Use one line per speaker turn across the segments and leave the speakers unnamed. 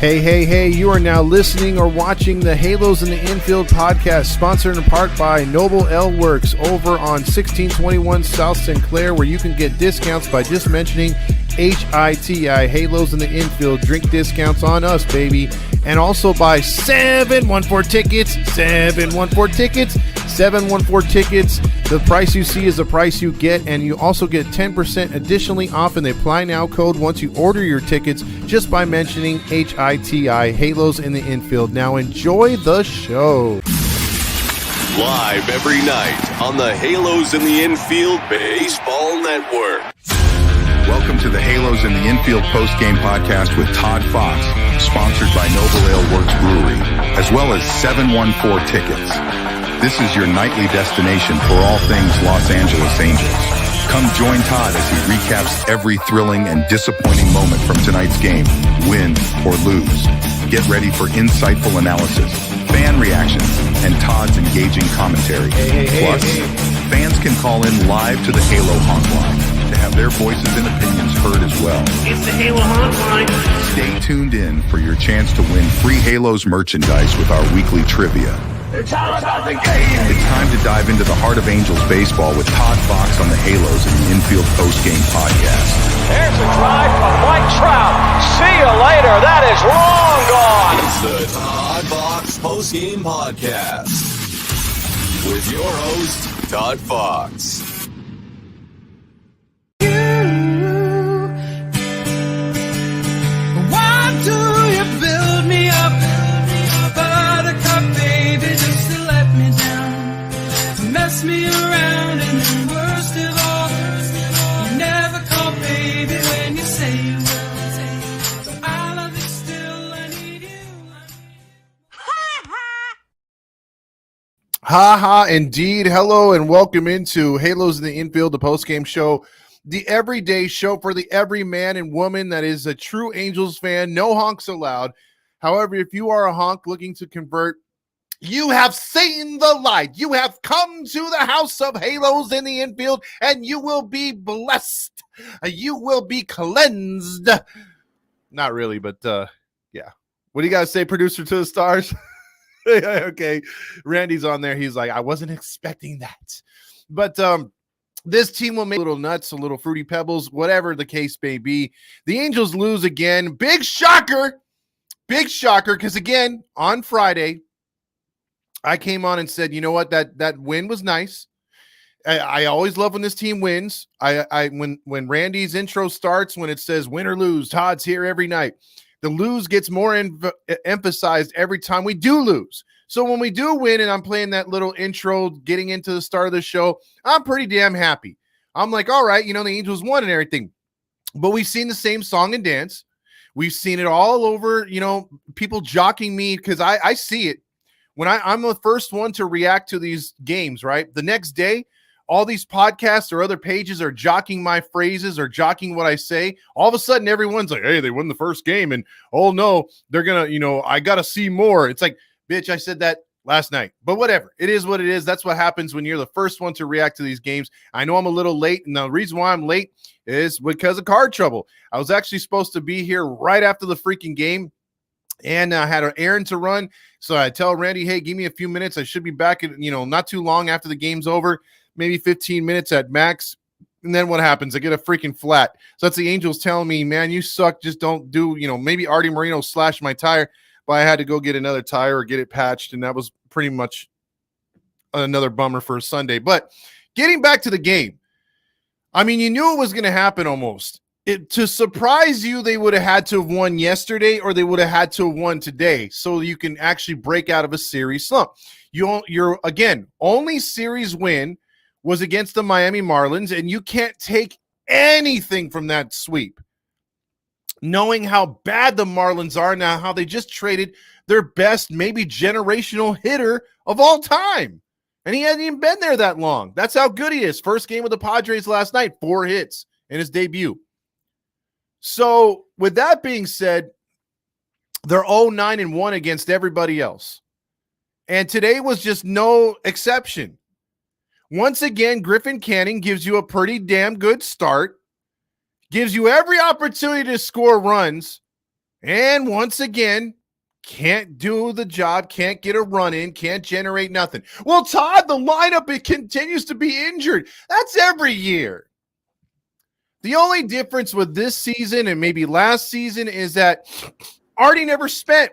Hey, you are now listening or watching the Halos in the Infield podcast, sponsored in part by Noble L Works over on 1621 South Sinclair, where you can get discounts by just mentioning HITI, Halos in the Infield, drink discounts on us, baby. And also by 714 Tickets, 714 Tickets. The price you see is the price you get, and you also get 10% additionally off in the Apply Now code once you order your tickets just by mentioning HITI, Halos in the Infield. Now enjoy the show.
Live every night on the Halos in the Infield Baseball Network.
Welcome to the Halos in the Infield post-game podcast with Todd Fox, sponsored by Noble Ale Works Brewery, as well as 714 Tickets. This is your nightly destination for all things Los Angeles Angels. Come join Todd as he recaps every thrilling and disappointing moment from tonight's game, win or lose. Get ready for insightful analysis, fan reactions, and Todd's engaging commentary. Plus, fans can call in live to the Halo Hotline to have their voices and opinions heard as well.
It's the Halo Hotline.
Stay tuned in for your chance to win free Halos merchandise with our weekly trivia.
It's all about the game.
It's time to dive into the heart of Angels baseball with Todd Fox on the Halos in the Infield postgame podcast.
There's a drive from Mike Trout. See you later. That is long gone.
It's the Todd Fox postgame podcast with your host, Todd Fox.
Why do you build me up? Buttercup, baby, just to let me down, to mess me around, and then worst of all, you never call, baby, when you say you will. So I love you still, I need you.
Ha, indeed. Hello and welcome into Halos in the Infield, the postgame show, the everyday show for the every man and woman that is a true Angels fan. No honks allowed. However, if you are a honk looking to convert, you have seen the light. You have come to the house of Halos in the Infield, and you will be blessed. You will be cleansed. Not really, but yeah. What do you guys say, producer to the stars? Okay, Randy's on there. He's like, I wasn't expecting that. But this team will make a little nuts, a little fruity pebbles, whatever the case may be. The Angels lose again. Big shocker, because again, on Friday, I came on and said, you know what, that win was nice. I always love when this team wins. When Randy's intro starts, when it says win or lose, Todd's here every night. The lose gets more emphasized every time we do lose. So when we do win and I'm playing that little intro, getting into the start of the show, I'm pretty damn happy. I'm like, all right, the Angels won and everything. But we've seen the same song and dance. We've seen it all over, people jockeying me because I see it. When I'm the first one to react to these games, right? The next day, all these podcasts or other pages are jockeying my phrases or jockeying what I say. All of a sudden, everyone's like, hey, they won the first game. And, oh, no, they're going to, I got to see more. It's like, bitch, I said that last night. But whatever. It is what it is. That's what happens when you're the first one to react to these games. I know I'm a little late. And the reason why I'm late is because of car trouble. I was actually supposed to be here right after the freaking game. And I had an errand to run. So I tell Randy, hey, give me a few minutes. I should be back at, not too long after the game's over, maybe 15 minutes at max. And then what happens? I get a freaking flat. So that's the Angels telling me, man, you suck. Just don't do, maybe Artie Moreno slashed my tire, but I had to go get another tire or get it patched. And that was pretty much another bummer for a Sunday. But getting back to the game, I mean, you knew it was going to happen almost. To surprise you, they would have had to have won yesterday or they would have had to have won today so you can actually break out of a series slump. Your again, only series win was against the Miami Marlins, and you can't take anything from that sweep. Knowing how bad the Marlins are now, how they just traded their best, maybe generational hitter of all time. And he hasn't even been there that long. That's how good he is. First game with the Padres last night, 4 hits in his debut. So with that being said, they're 0-9-1 against everybody else. And today was just no exception. Once again, Griffin Canning gives you a pretty damn good start, gives you every opportunity to score runs, And once again, can't do the job, can't get a run in, can't generate nothing. Well, Todd, the lineup, it continues to be injured. That's every year. The only difference with this season and maybe last season is that Artie never spent.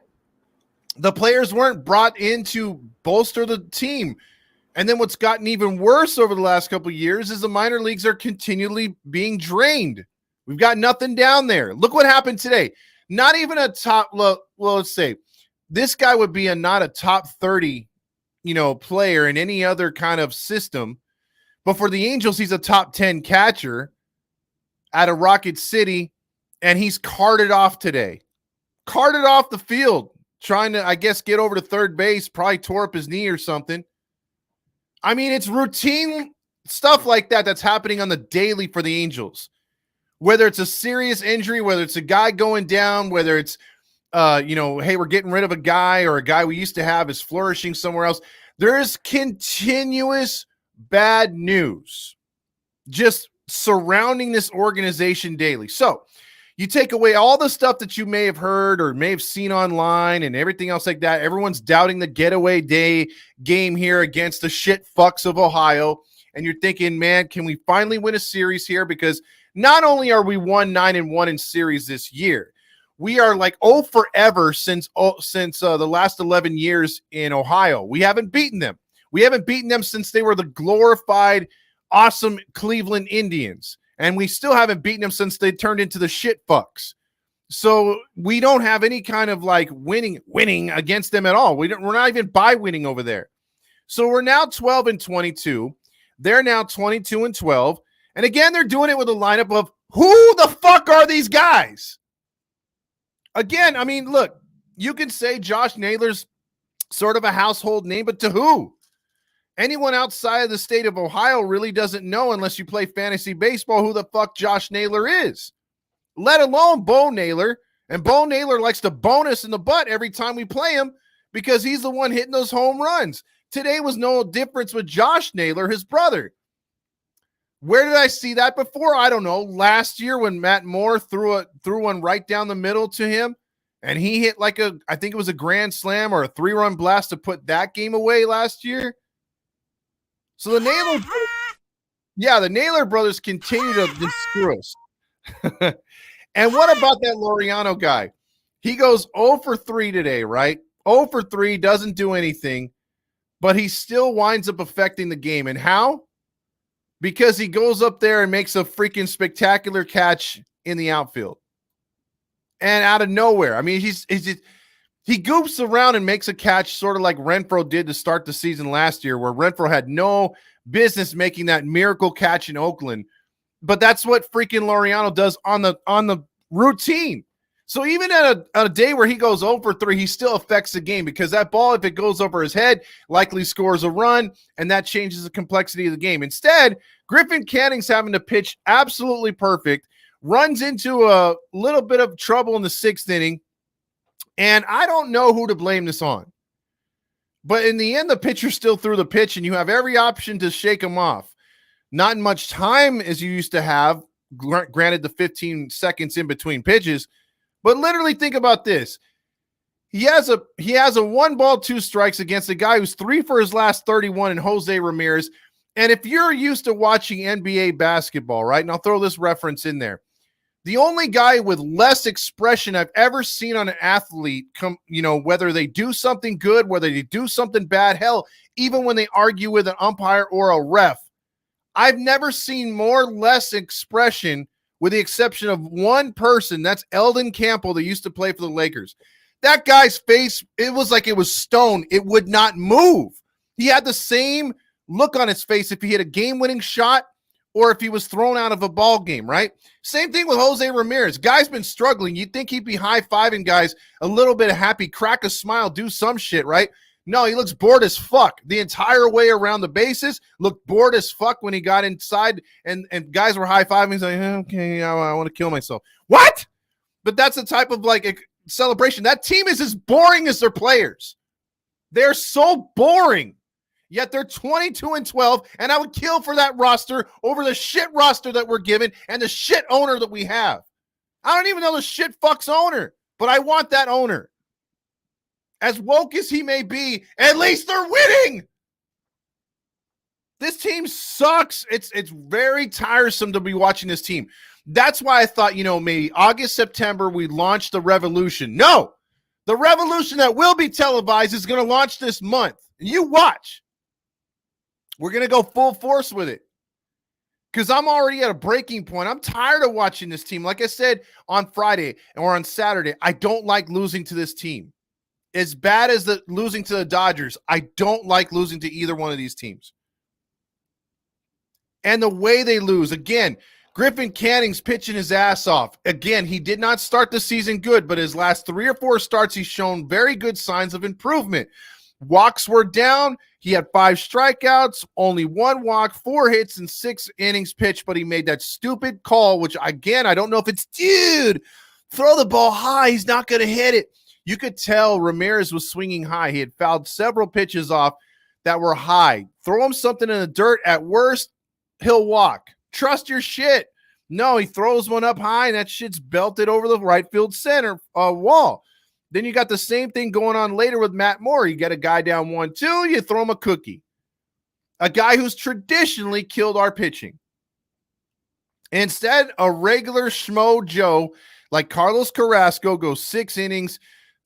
The players weren't brought in to bolster the team. And then what's gotten even worse over the last couple of years is the minor leagues are continually being drained. We've got nothing down there. Look what happened today. Not even a top, well, let's say this guy would be not a top 30, player in any other kind of system. But for the Angels, he's a top 10 catcher out of Rocket City, and he's carted off today. Carted off the field, trying to, I guess, get over to third base, probably tore up his knee or something. I mean, it's routine stuff like that that's happening on the daily for the Angels. Whether it's a serious injury, whether it's a guy going down, whether it's, hey, we're getting rid of a guy or a guy we used to have is flourishing somewhere else. There is continuous bad news just surrounding this organization daily. So you take away all the stuff that you may have heard or may have seen online and everything else like that. Everyone's doubting the getaway day game here against the shit fucks of Ohio. And you're thinking, man, can we finally win a series here? Because not only are we 9-1 in series this year, we are like forever since the last 11 years in Ohio. We haven't beaten them. We haven't beaten them since they were the glorified, awesome Cleveland Indians. And we still haven't beaten them since they turned into the shit fucks. So we don't have any kind of like winning against them at all. We're not even by winning over there. So we're now 12-22. They're now 22-12. And again, they're doing it with a lineup of who the fuck are these guys? Again, I mean, look, you can say Josh Naylor's sort of a household name, but to who? Anyone outside of the state of Ohio really doesn't know unless you play fantasy baseball who the fuck Josh Naylor is, let alone Bo Naylor. And Bo Naylor likes to bonus in the butt every time we play him because he's the one hitting those home runs. Today was no difference with Josh Naylor, his brother. Where did I see that before? I don't know. Last year when Matt Moore threw one right down the middle to him, and he hit I think it was a grand slam or a 3-run blast to put that game away last year. So the Naylor brothers continue to screw us. And what about that Laureano guy? He goes 0 for 3 today, right? 0 for 3, doesn't do anything, but he still winds up affecting the game. And how? Because he goes up there and makes a freaking spectacular catch in the outfield. And out of nowhere. I mean, he goofs around and makes a catch sort of like Renfroe did to start the season last year, where Renfroe had no business making that miracle catch in Oakland. But that's what freaking Laureano does on the routine. So even at a day where he goes 0 for 3, he still affects the game because that ball, if it goes over his head, likely scores a run, and that changes the complexity of the game. Instead, Griffin Canning's having to pitch absolutely perfect, runs into a little bit of trouble in the 6th inning, and I don't know who to blame this on. But in the end, the pitcher still threw the pitch, and you have every option to shake him off. Not much time as you used to have, granted the 15 seconds in between pitches. But literally think about this. He has a 1 ball, 2 strikes against a guy who's 3 for his last 31 in Jose Ramirez. And if you're used to watching NBA basketball, right, and I'll throw this reference in there, the only guy with less expression I've ever seen on an athlete, whether they do something good, whether they do something bad, hell, even when they argue with an umpire or a ref, I've never seen less expression, with the exception of one person. That's Eldon Campbell, that used to play for the Lakers. That guy's face, it was like it was stone. It would not move. He had the same look on his face if he hit a game-winning shot or if he was thrown out of a ball game, right? Same thing with Jose Ramirez. Guy's been struggling. You'd think he'd be high-fiving guys, a little bit happy, crack a smile, do some shit, right? No, he looks bored as fuck. The entire way around the bases, looked bored as fuck when he got inside and guys were high-fiving. He's like, okay, I want to kill myself. What? But that's the type of celebration. That team is as boring as their players. They're so boring. Yet they're 22-12, and I would kill for that roster over the shit roster that we're given and the shit owner that we have. I don't even know the shit fuck's owner, But I want that owner. As woke as he may be, at least they're winning. This team sucks. It's very tiresome to be watching this team. That's why I thought, maybe August, September, we launched the revolution. No, the revolution that will be televised is going to launch this month. You watch. We're going to go full force with it because I'm already at a breaking point. I'm tired of watching this team. Like I said on Friday or on Saturday, I don't like losing to this team. As bad as losing to the Dodgers, I don't like losing to either one of these teams. And the way they lose, again, Griffin Canning's pitching his ass off. Again, he did not start the season good, but his last 3 or 4 starts, he's shown very good signs of improvement. Walks were down. He had 5 strikeouts, only 1 walk, 4 hits, and 6 innings pitched, but he made that stupid call, which, again, I don't know if it's, dude, throw the ball high. He's not going to hit it. You could tell Ramirez was swinging high. He had fouled several pitches off that were high. Throw him something in the dirt. At worst, he'll walk. Trust your shit. No, he throws one up high, and that shit's belted over the right field center wall. Then you got the same thing going on later with Matt Moore. You get a guy down 1-2, you throw him a cookie. A guy who's traditionally killed our pitching. Instead, a regular schmo Joe like Carlos Carrasco goes 6 innings,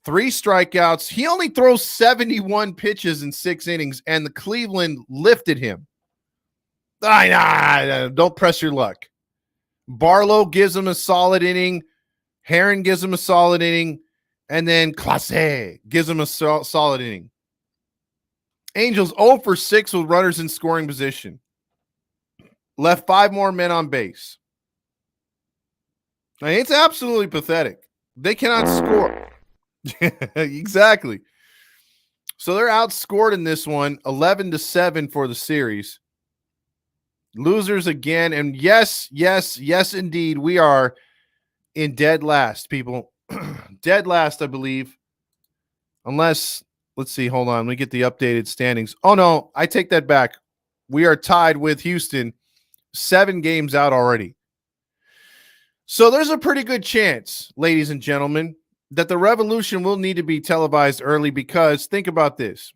3 strikeouts. He only throws 71 pitches in 6 innings, and the Cleveland lifted him. Don't press your luck. Barlow gives him a solid inning. Heron gives him a solid inning. And then Clase gives him a solid inning. Angels 0 for 6 with runners in scoring position. Left 5 more men on base. I mean, it's absolutely pathetic. They cannot score. Exactly. So they're outscored in this one, 11-7 for the series. Losers again. And yes, indeed, we are in dead last, people. Dead last, I believe. Unless, let's see, hold on. Let me get the updated standings. Oh, no, I take that back. We are tied with Houston, 7 games out already. So there's a pretty good chance, ladies and gentlemen, that the revolution will need to be televised early because think about this.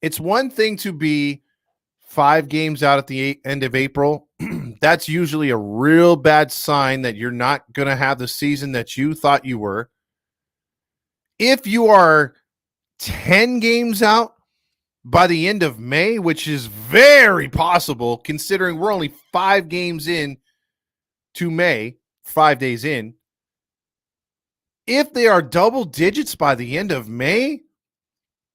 It's one thing to be 5 games out at the end of April. That's usually a real bad sign that you're not going to have the season that you thought you were. If you are 10 games out by the end of May, which is very possible considering we're only 5 games in to May, 5 days in. If they are double digits by the end of May,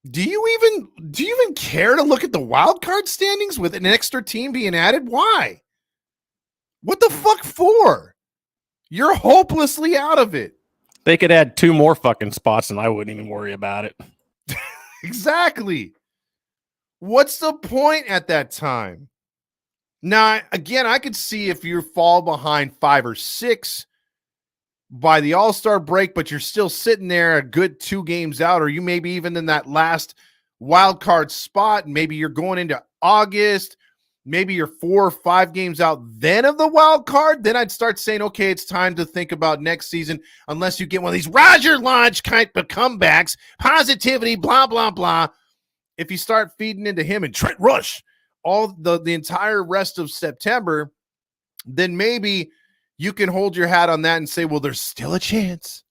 do you even care to look at the wild card standings with an extra team being added? Why? What the fuck for? You're hopelessly out of it.
They could add 2 more fucking spots and I wouldn't even worry about it.
Exactly. What's the point at that time? Now, again, I could see if you fall behind 5 or 6 by the All-Star break, but you're still sitting there a good 2 games out, or you maybe even in that last wild card spot, and maybe you're going into August, maybe you're 4 or 5 games out then of the wild card, then I'd start saying, okay, it's time to think about next season, unless you get one of these Roger Lodge kind of comebacks, positivity, blah, blah, blah. If you start feeding into him and Trent Rush all the entire rest of September, then maybe you can hold your hat on that and say, well, there's still a chance.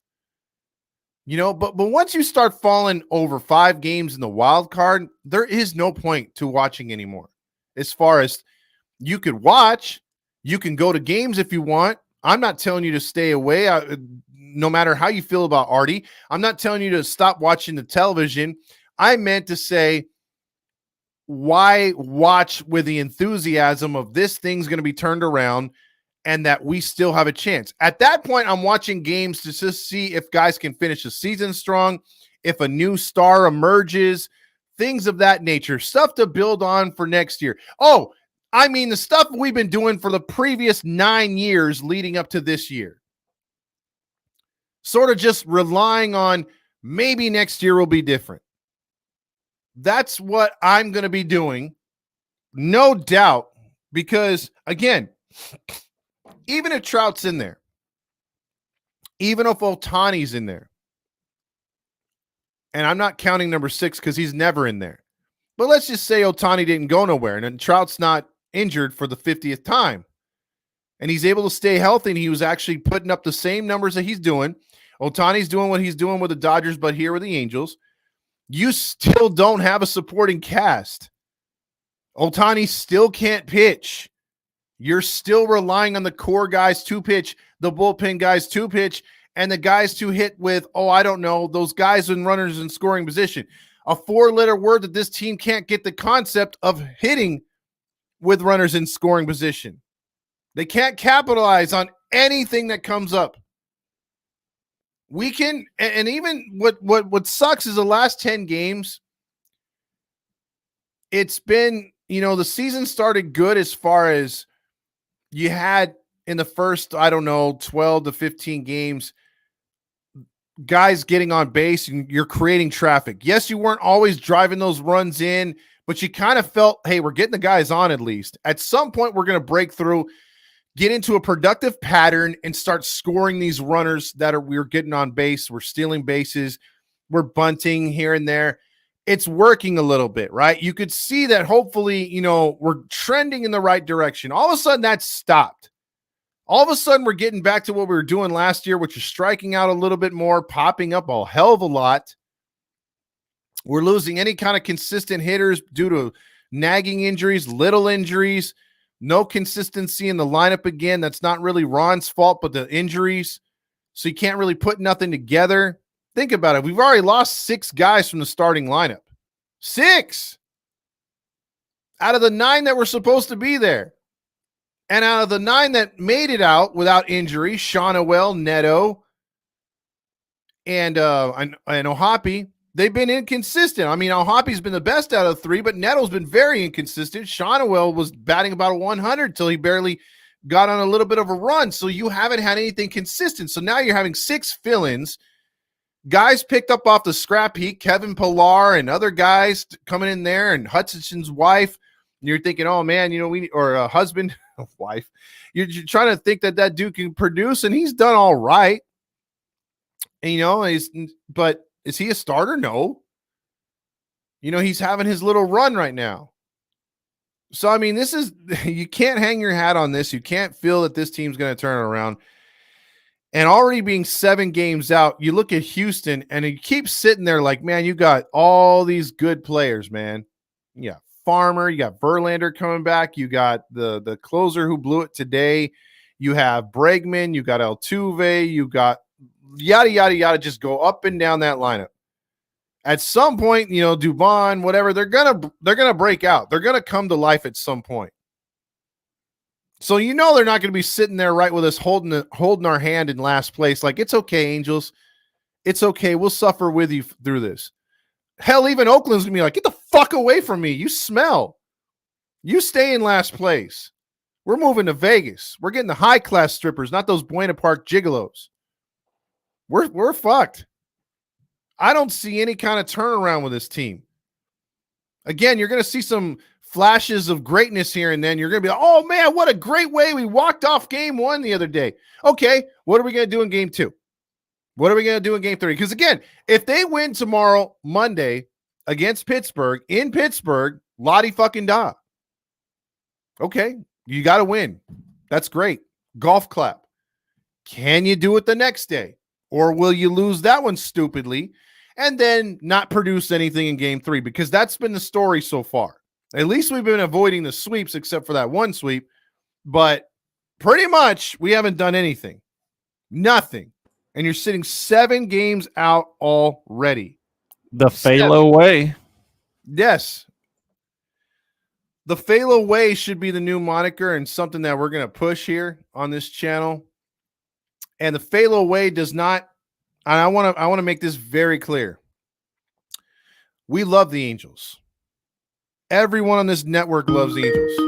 But once you start falling over 5 games in the wild card, there is no point to watching anymore. As far as you could watch, you can go to games if you want. I'm not telling you to stay away, no matter how you feel about Artie. I'm not telling you to stop watching the television. I meant to say, why watch with the enthusiasm of this thing's going to be turned around and that we still have a chance? At that point, I'm watching games to just see if guys can finish the season strong, if a new star emerges, things of that nature, stuff to build on for next year. Oh, I mean, the stuff we've been doing for the previous 9 years leading up to this year. Sort of just relying on maybe next year will be different. That's what I'm going to be doing, no doubt, because, again, even if Trout's in there, even if Ohtani's in there. And I'm not counting number 6 because he's never in there. But let's just say Ohtani didn't go nowhere and then Trout's not injured for the 50th time. And he's able to stay healthy and he was actually putting up the same numbers that he's doing. Ohtani's doing what he's doing with the Dodgers, but here with the Angels. You still don't have a supporting cast. Ohtani still can't pitch. You're still relying on the core guys to pitch, the bullpen guys to pitch, and the guys to hit with, I don't know, those guys and runners in scoring position. A 4-letter word that this team can't get the concept of hitting with runners in scoring position. They can't capitalize on anything that comes up. We can, and even what sucks is the last 10 games, it's been, the season started good as far as you had in the first, 12 to 15 games, guys getting on base and you're creating traffic. Yes, you weren't always driving those runs in, but you kind of felt, hey, we're getting the guys on at least. At some point, we're going to break through, get into a productive pattern and start scoring these runners we're getting on base. We're stealing bases. We're bunting here and there. It's working a little bit, right? You could see that hopefully, we're trending in the right direction. All of a sudden that stopped. All of a sudden we're getting back to what we were doing last year, which is striking out a little bit more, popping up a hell of a lot. We're losing any kind of consistent hitters due to nagging injuries, little injuries, no consistency in the lineup again. That's not really Ron's fault, but the injuries. So you can't really put nothing together. Think about it. We've already lost 6 guys from the starting lineup. 6 out of the 9 that were supposed to be there. And out of the 9 that made it out without injury, Shawnuel, Neto, and O'Hoppe, they've been inconsistent. I mean, O'Hoppe's been the best out of 3, but Neto's been very inconsistent. Shawnuel was batting about a 100 till he barely got on a little bit of a run. So you haven't had anything consistent. So now you're having 6 fill-ins. Guys picked up off the scrap heap, Kevin Pillar and other guys coming in there, and Hutchinson's wife. And you're thinking, oh man, or a husband, wife. You're trying to think that dude can produce, and he's done all right. And, but is he a starter? No. He's having his little run right now. So, I mean, you can't hang your hat on this. You can't feel that this team's going to turn it around. And already being 7 games out, you look at Houston and you keep sitting there like, man, you got all these good players, man. Yeah. Farmer, you got Verlander coming back. You got the closer who blew it today. You have Bregman, you got Altuve, you got yada, yada, yada. Just go up and down that lineup. At some point, Dubon, whatever, they're gonna break out. They're gonna come to life at some point. So they're not going to be sitting there right with us holding our hand in last place. Like, it's okay, Angels. It's okay. We'll suffer with you through this. Hell, even Oakland's going to be like, get the fuck away from me. You smell. You stay in last place. We're moving to Vegas. We're getting the high-class strippers, not those Buena Park gigolos. We're fucked. I don't see any kind of turnaround with this team. Again, you're going to see some flashes of greatness here and then. You're going to be like, oh man, what a great way we walked off game 1 the other day. Okay, what are we going to do in game 2? What are we going to do in game 3? Because again, if they win tomorrow, Monday, against Pittsburgh, in Pittsburgh, Lottie fucking da. Okay, you got to win. That's great. Golf clap. Can you do it the next day? Or will you lose that one stupidly and then not produce anything in game 3? Because that's been the story so far. At least we've been avoiding the sweeps except for that one sweep. But pretty much we haven't done anything. Nothing. And you're sitting 7 games out already.
The Phalo way.
Yes. The Phalo way should be the new moniker and something that we're going to push here on this channel. And the Phalo way does not, and I want to make this very clear. We love the Angels. Everyone on this network loves the Angels.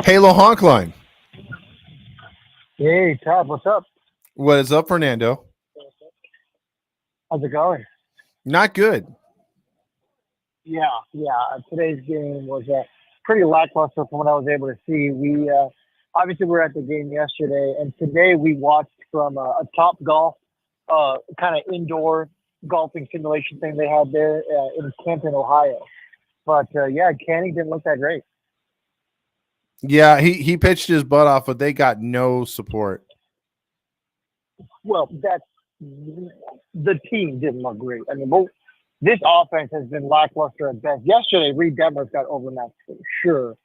Halo Honkline.
Hey, Todd, what's up?
What is up, Fernando?
How's it going?
Not good.
Yeah. Today's game was pretty lackluster from what I was able to see. We obviously were at the game yesterday, and today we watched from a Top Golf kind of indoor golfing simulation thing they had there in Canton, Ohio. But yeah, Canning didn't look that great.
Yeah, he pitched his butt off, but they got no support.
Well, that's the team didn't look great. I mean, this offense has been lackluster at best. Yesterday, Reed Detmers got overmatched for sure.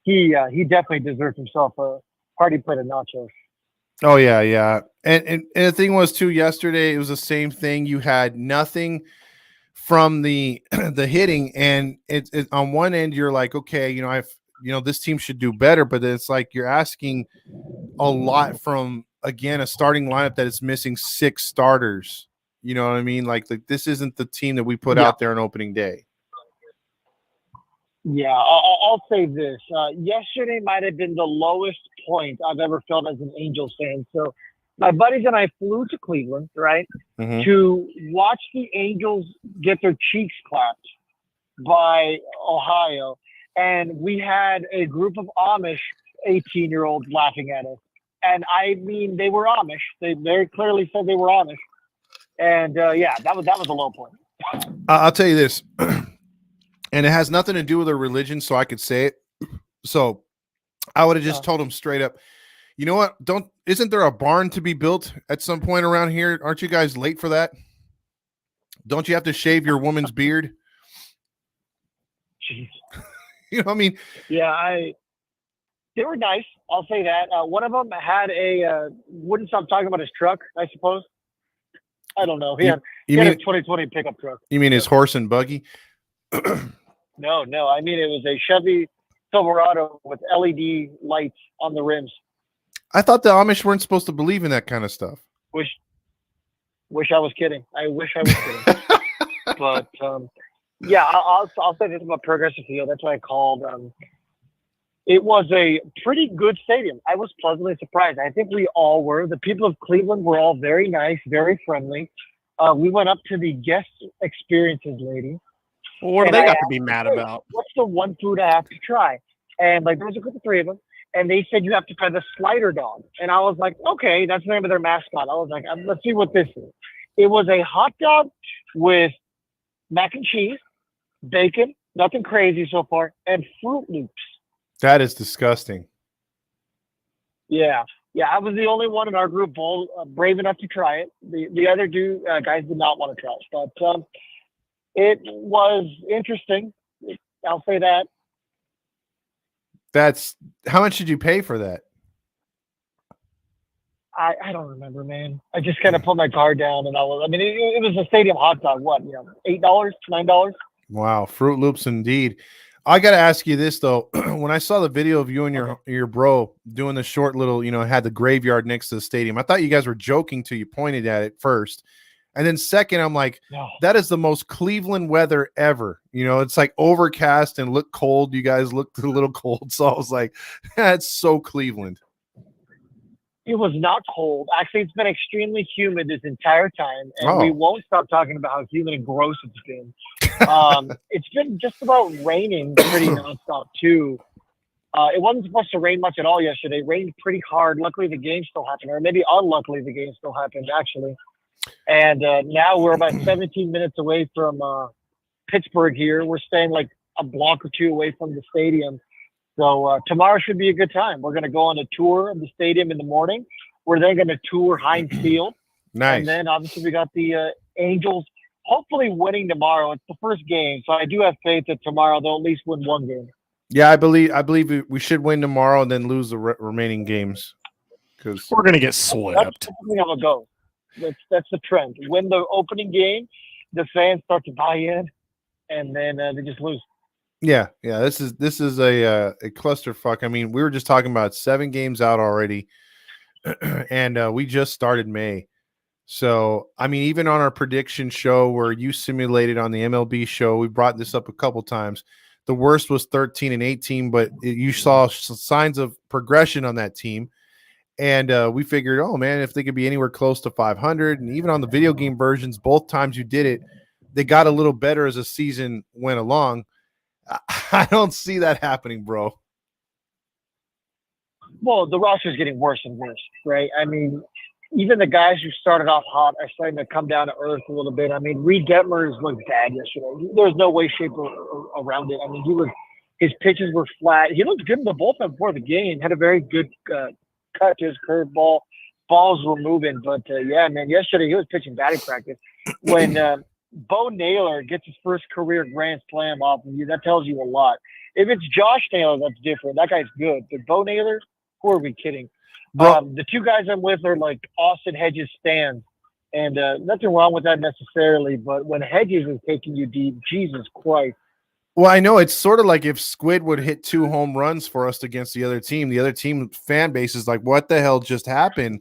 He definitely deserves himself a hearty plate of nachos.
Oh yeah. And the thing was too, yesterday it was the same thing. You had nothing from the the hitting, and it on one end you're like, okay, this team should do better, but then it's like you're asking a lot from, again, a starting lineup that is missing 6 starters. You know what I mean? Like this isn't the team that we put out there on opening day.
Yeah, I'll say this. Yesterday might have been the lowest point I've ever felt as an Angels fan. So my buddies and I flew to Cleveland, right, to watch the Angels get their cheeks clapped by Ohio. And we had a group of Amish 18-year-olds laughing at us. And I mean, they were Amish. They very clearly said they were Amish. And yeah, that was a low point.
I'll tell you this, and it has nothing to do with their religion, so I could say it. So I would have just told them straight up, you know what? Isn't there a barn to be built at some point around here? Aren't you guys late for that? Don't you have to shave your woman's beard?
Jeez.
You know what I mean?
Yeah, they were nice. I'll say that. One of them had wouldn't stop talking about his truck, I suppose. I don't know. He had a 2020 pickup truck.
You mean his horse and buggy?
No. I mean, it was a Chevy Silverado with LED lights on the rims.
I thought the Amish weren't supposed to believe in that kind of stuff.
Wish I was kidding. I wish I was kidding. But yeah, I'll say this about Progressive Field. That's what I called. It was a pretty good stadium. I was pleasantly surprised. I think we all were. The people of Cleveland were all very nice, very friendly. We went up to the guest experiences lady.
Well, what do they got to be mad about?
What's the one food I have to try? And like, there was a group of 3 of them, and they said you have to try the Slider Dog. And I was like, okay, that's the name of their mascot. I was like, let's see what this is. It was a hot dog with mac and cheese, bacon, nothing crazy so far, and Fruit Loops.
That is disgusting.
Yeah, I was the only one in our group brave enough to try it. The other guys did not want to try it, but it was interesting. I'll say that.
That's how much did you pay for that?
I don't remember, man. I just kind of put my card down, and it was a stadium hot dog. What, $8, $9?
Wow, Fruit Loops indeed. I got to ask you this though. When I saw the video of you and your bro doing the short little, had the graveyard next to the stadium, I thought you guys were joking till you pointed at it first. And then second, I'm like, no. That is the most Cleveland weather ever. It's like overcast and look cold. You guys looked a little cold. So I was like, that's so Cleveland.
It was not cold. Actually, it's been extremely humid this entire time. And we won't stop talking about how humid and gross it's been. It's been just about raining pretty nonstop too. It wasn't supposed to rain much at all yesterday. It rained pretty hard. Luckily, the game still happened, or maybe unluckily, the game still happened actually. And now we're about 17 minutes away from Pittsburgh here. We're staying like a block or 2 away from the stadium. So tomorrow should be a good time. We're going to go on a tour of the stadium in the morning. We're then going to tour Heinz Field.
Nice.
And then obviously we got the Angels hopefully winning tomorrow. It's the first game, so I do have faith that tomorrow they'll at least win 1 game.
Yeah, I believe we should win tomorrow and then lose the remaining games. Because
we're going to get swept.
That's how it goes. That's the trend. Win the opening game, the fans start to buy in, and then they just lose.
Yeah. This is a clusterfuck. I mean, we were just talking about 7 games out already, and we just started May. So, I mean, even on our prediction show where you simulated on the MLB show, we brought this up a couple times. The worst was 13-18, but you saw signs of progression on that team. And we figured, oh, man, if they could be anywhere close to 500, and even on the video game versions, both times you did it, they got a little better as the season went along. I don't see that happening, bro.
Well, the roster is getting worse and worse, right? I mean, even the guys who started off hot are starting to come down to earth a little bit. I mean, Reed Detmers looked bad yesterday. There's no way, shape, around it. I mean, his pitches were flat. He looked good in the bullpen before the game. Had a very good cut to his curveball. Balls were moving, but yeah, man, yesterday he was pitching batting practice. When Bo Naylor gets his first career grand slam off of you, that tells you a lot. If it's Josh Naylor, that's different. That guy's good. But Bo Naylor, who are we kidding? The two guys I'm with are like Austin Hedges stands, and nothing wrong with that necessarily. But when Hedges is taking you deep, Jesus Christ.
Well, I know it's sort of like if Squid would hit 2 home runs for us against the other team fan base is like, what the hell just happened?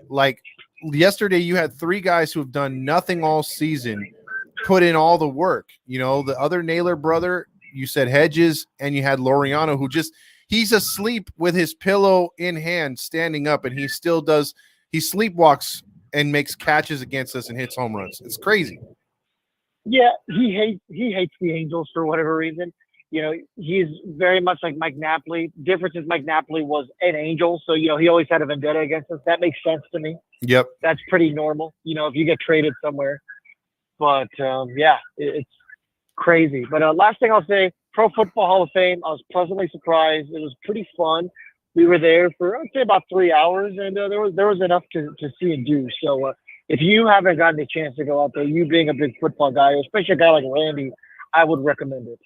Like yesterday, you had 3 guys who have done nothing all season, put in all the work. You know, the other Naylor brother, you said Hedges, and you had Laureano, who he's asleep with his pillow in hand, standing up, and he still does. He sleepwalks and makes catches against us and hits home runs. It's crazy.
Yeah, he hates the Angels for whatever reason. You know, he's very much like Mike Napoli. Difference is Mike Napoli was an Angel, so you know he always had a vendetta against us. That makes sense to me.
Yep,
that's pretty normal. You know, if you get traded somewhere. But yeah, it's crazy. But last thing I'll say, Pro Football Hall of Fame. I was pleasantly surprised. It was pretty fun. We were there for I'd say about 3 hours, and there was enough to see and do. So. If you haven't gotten a chance to go out there, you being a big football guy, especially a guy like Randy, I would recommend it.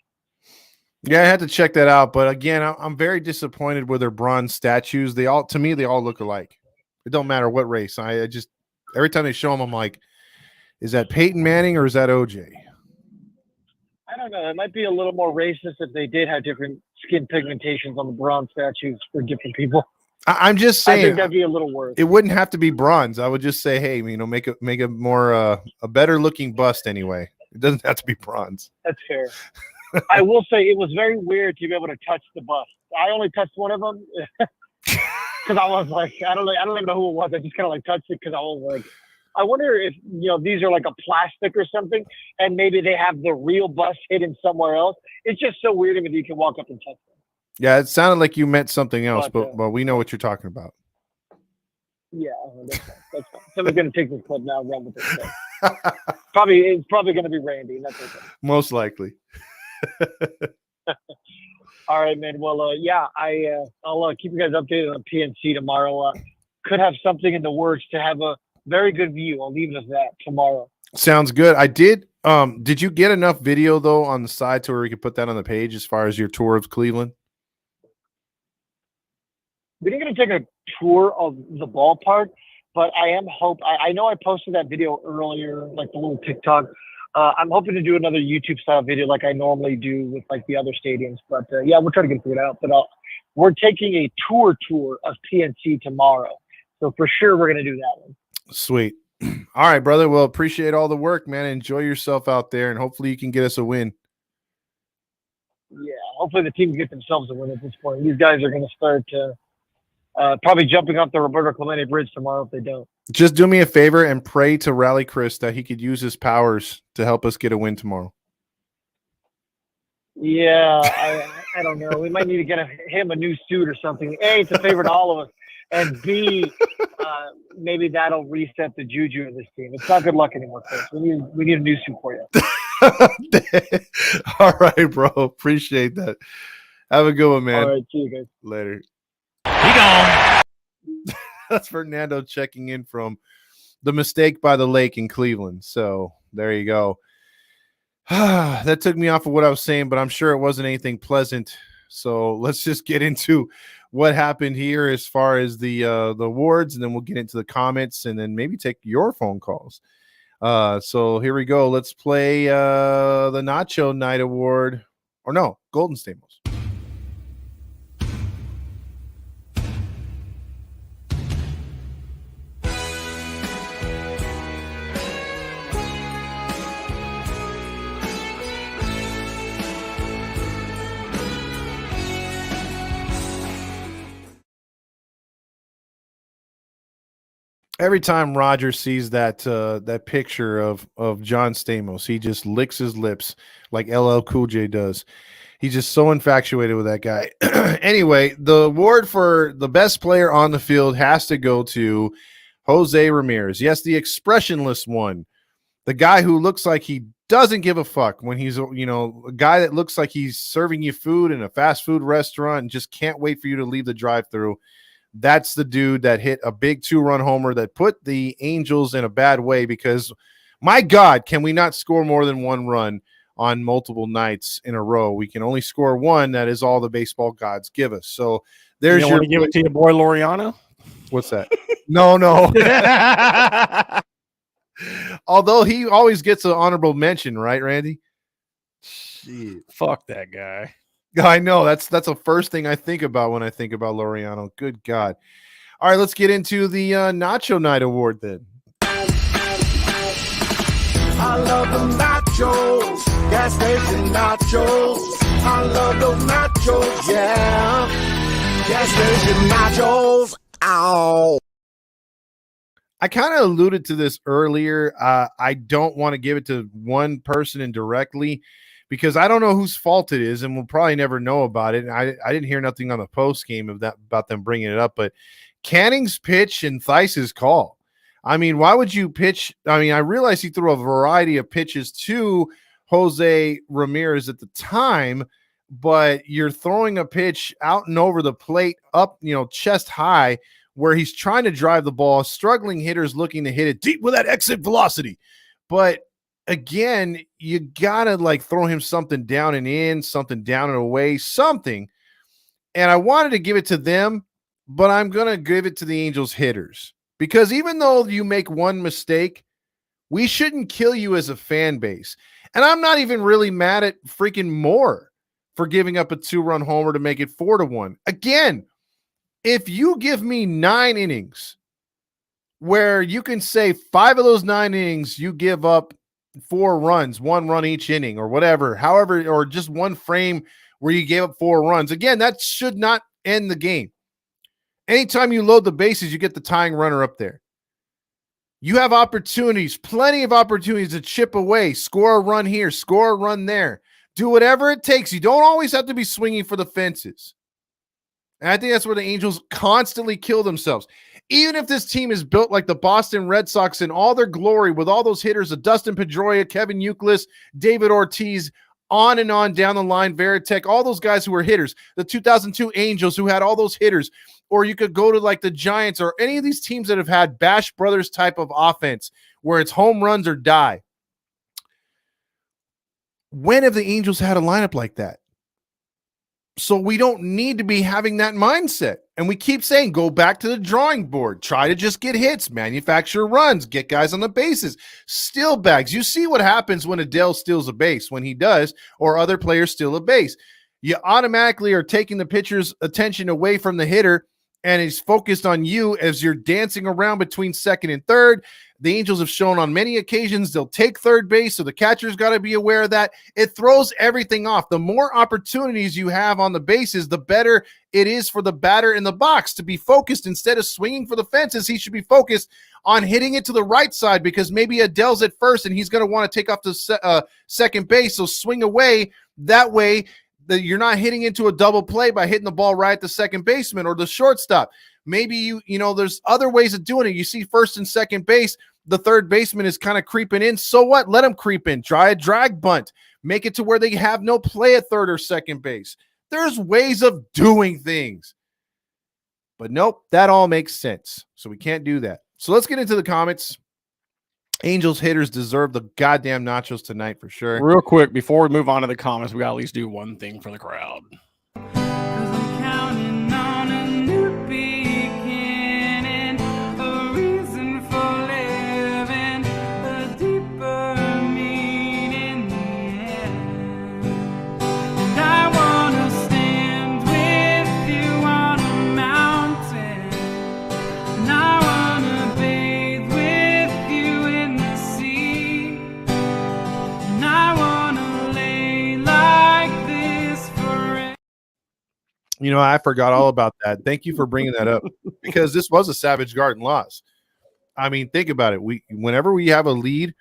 Yeah, I had to check that out. But again, I'm very disappointed with their bronze statues. To me, they all look alike. It don't matter what race. I just every time they show them, I'm like, is that Peyton Manning or is that OJ?
I don't know. It might be a little more racist if they did have different skin pigmentations on the bronze statues for different people.
I'm just saying.
I think that'd be a little worse.
It wouldn't have to be bronze. I would just say, hey, you know, make a more a better looking bust anyway. It doesn't have to be bronze.
That's fair. I will say it was very weird to be able to touch the bust. I only touched one of them because I was like, I don't even know who it was. I just kind of like touched it because I was like, I wonder if these are like a plastic or something, and maybe they have the real bust hidden somewhere else. It's just so weird if you can walk up and touch them.
Yeah, it sounded like you meant something else, but we know what you're talking about.
Yeah, that's fine. Someone's going to take this clip now and run with it. So. It's probably going to be Randy. And that's okay.
Most likely.
All right, man. Well, yeah, I'll keep you guys updated on PNC tomorrow. Could have something in the works to have a very good view. I'll leave it as that tomorrow.
Sounds good. I did. Did you get enough video though on the side to where we could put that on the page as far as your tour of Cleveland?
We didn't get to take a tour of the ballpark, but I know I posted that video earlier, like the little TikTok. I'm hoping to do another YouTube style video like I normally do with like the other stadiums. But yeah, we'll try to get it figured out. But we're taking a tour of PNC tomorrow. So for sure, we're going to do that one.
Sweet. All right, brother. Well, appreciate all the work, man. Enjoy yourself out there, and hopefully you can get us a win.
Yeah, hopefully the team can get themselves a win at this point. These guys are going to start probably jumping off the Roberto Clemente Bridge tomorrow if they don't.
Just do me a favor and pray to Rally Chris that he could use his powers to help us get a win tomorrow.
Yeah, I don't know. We might need to get him a new suit or something. A, it's a favor to all of us. And B, maybe that'll reset the juju of this team. It's not good luck anymore, Chris. We need a new suit for you.
All right, bro. Appreciate that. Have a good one, man.
All right, see you guys.
Later.
He gone.
That's Fernando checking in from the Mistake by the Lake in Cleveland. So there you go. That took me off of what I was saying, but I'm sure it wasn't anything pleasant. So let's just get into what happened here as far as the awards, and then we'll get into the comments and then maybe take your phone calls. So here we go. Let's play the Nacho Night Award. Or no, Golden Stamos. Every time Roger sees that picture of John Stamos, he just licks his lips like LL Cool J does. He's just so infatuated with that guy. Anyway, the award for the best player on the field has to go to Jose Ramirez. Yes, the expressionless one. The guy who looks like he doesn't give a fuck when he's, a guy that looks like he's serving you food in a fast food restaurant and just can't wait for you to leave the drive-thru. That's the dude that hit a big 2-run homer that put the Angels in a bad way because, my God, can we not score more than 1 run on multiple nights in a row? We can only score 1. That is all the baseball gods give us. So there's
your give it to your boy Laureano.
What's that? No. Although he always gets an honorable mention, right, Randy?
Shit. Fuck that guy.
I know. That's the first thing I think about when I think about Laureano. Good God. All right, let's get into the Nacho Night Award then.
I love the nachos, gas station nachos. I love those nachos, yeah. Gas station nachos, ow.
I kind of alluded to this earlier. I don't want to give it to one person indirectly because I don't know whose fault it is, and we'll probably never know about it. And I didn't hear nothing on the post game about them bringing it up, but Canning's pitch and Theis's call. I mean, why would you pitch? I mean, I realize he threw a variety of pitches to Jose Ramirez at the time, but you're throwing a pitch out and over the plate up, chest high, where he's trying to drive the ball, struggling hitters looking to hit it deep with that exit velocity. But again, you got to throw him something down and in, something down and away, something. And I wanted to give it to them, but I'm going to give it to the Angels hitters because even though you make one mistake, we shouldn't kill you as a fan base. And I'm not even really mad at freaking Moore for giving up a 2-run homer to make it 4-1. Again, if you give me 9 innings where you can say 5 of those 9 innings, you give up 4 runs, 1 run each inning or whatever, however, or just one frame where you gave up 4 runs. Again, that should not end the game. Anytime you load the bases, you get the tying runner up there. You have opportunities, plenty of opportunities to chip away, score a run here, score a run there. Do whatever it takes. You don't always have to be swinging for the fences. And I think that's where the Angels constantly kill themselves. Even if this team is built like the Boston Red Sox in all their glory with all those hitters of Dustin Pedroia, Kevin Youkilis, David Ortiz, on and on down the line, Veritek, all those guys who were hitters, the 2002 Angels who had all those hitters, or you could go to the Giants or any of these teams that have had Bash Brothers type of offense where it's home runs or die. When have the Angels had a lineup like that? So we don't need to be having that mindset. And we keep saying, go back to the drawing board. Try to just get hits, manufacture runs, get guys on the bases, steal bags. You see what happens when Adele steals a base, when he does, or other players steal a base. You automatically are taking the pitcher's attention away from the hitter, and he's focused on you as you're dancing around between second and third. The Angels have shown on many occasions they'll take third base, so the catcher's got to be aware of that. It throws everything off. The more opportunities you have on the bases, the better it is for the batter in the box to be focused. Instead of swinging for the fences, he should be focused on hitting it to the right side because maybe Adele's at first and he's going to want to take off to second base, so swing away. That way, you're not hitting into a double play by hitting the ball right at the second baseman or the shortstop. Maybe there's other ways of doing it. You see first and second base, the third baseman is kind of creeping in. So what? Let him creep in. Try a drag bunt. Make it to where they have no play at third or second base. There's ways of doing things. But nope, that all makes sense. So we can't do that. So let's get into the comments. Angels hitters deserve the goddamn nachos tonight for sure.
Real quick, before we move on to the comments, we got to at least do one thing for the crowd.
I forgot all about that. Thank you for bringing that up because this was a Savage Garden loss. I mean, think about it. Whenever we have a lead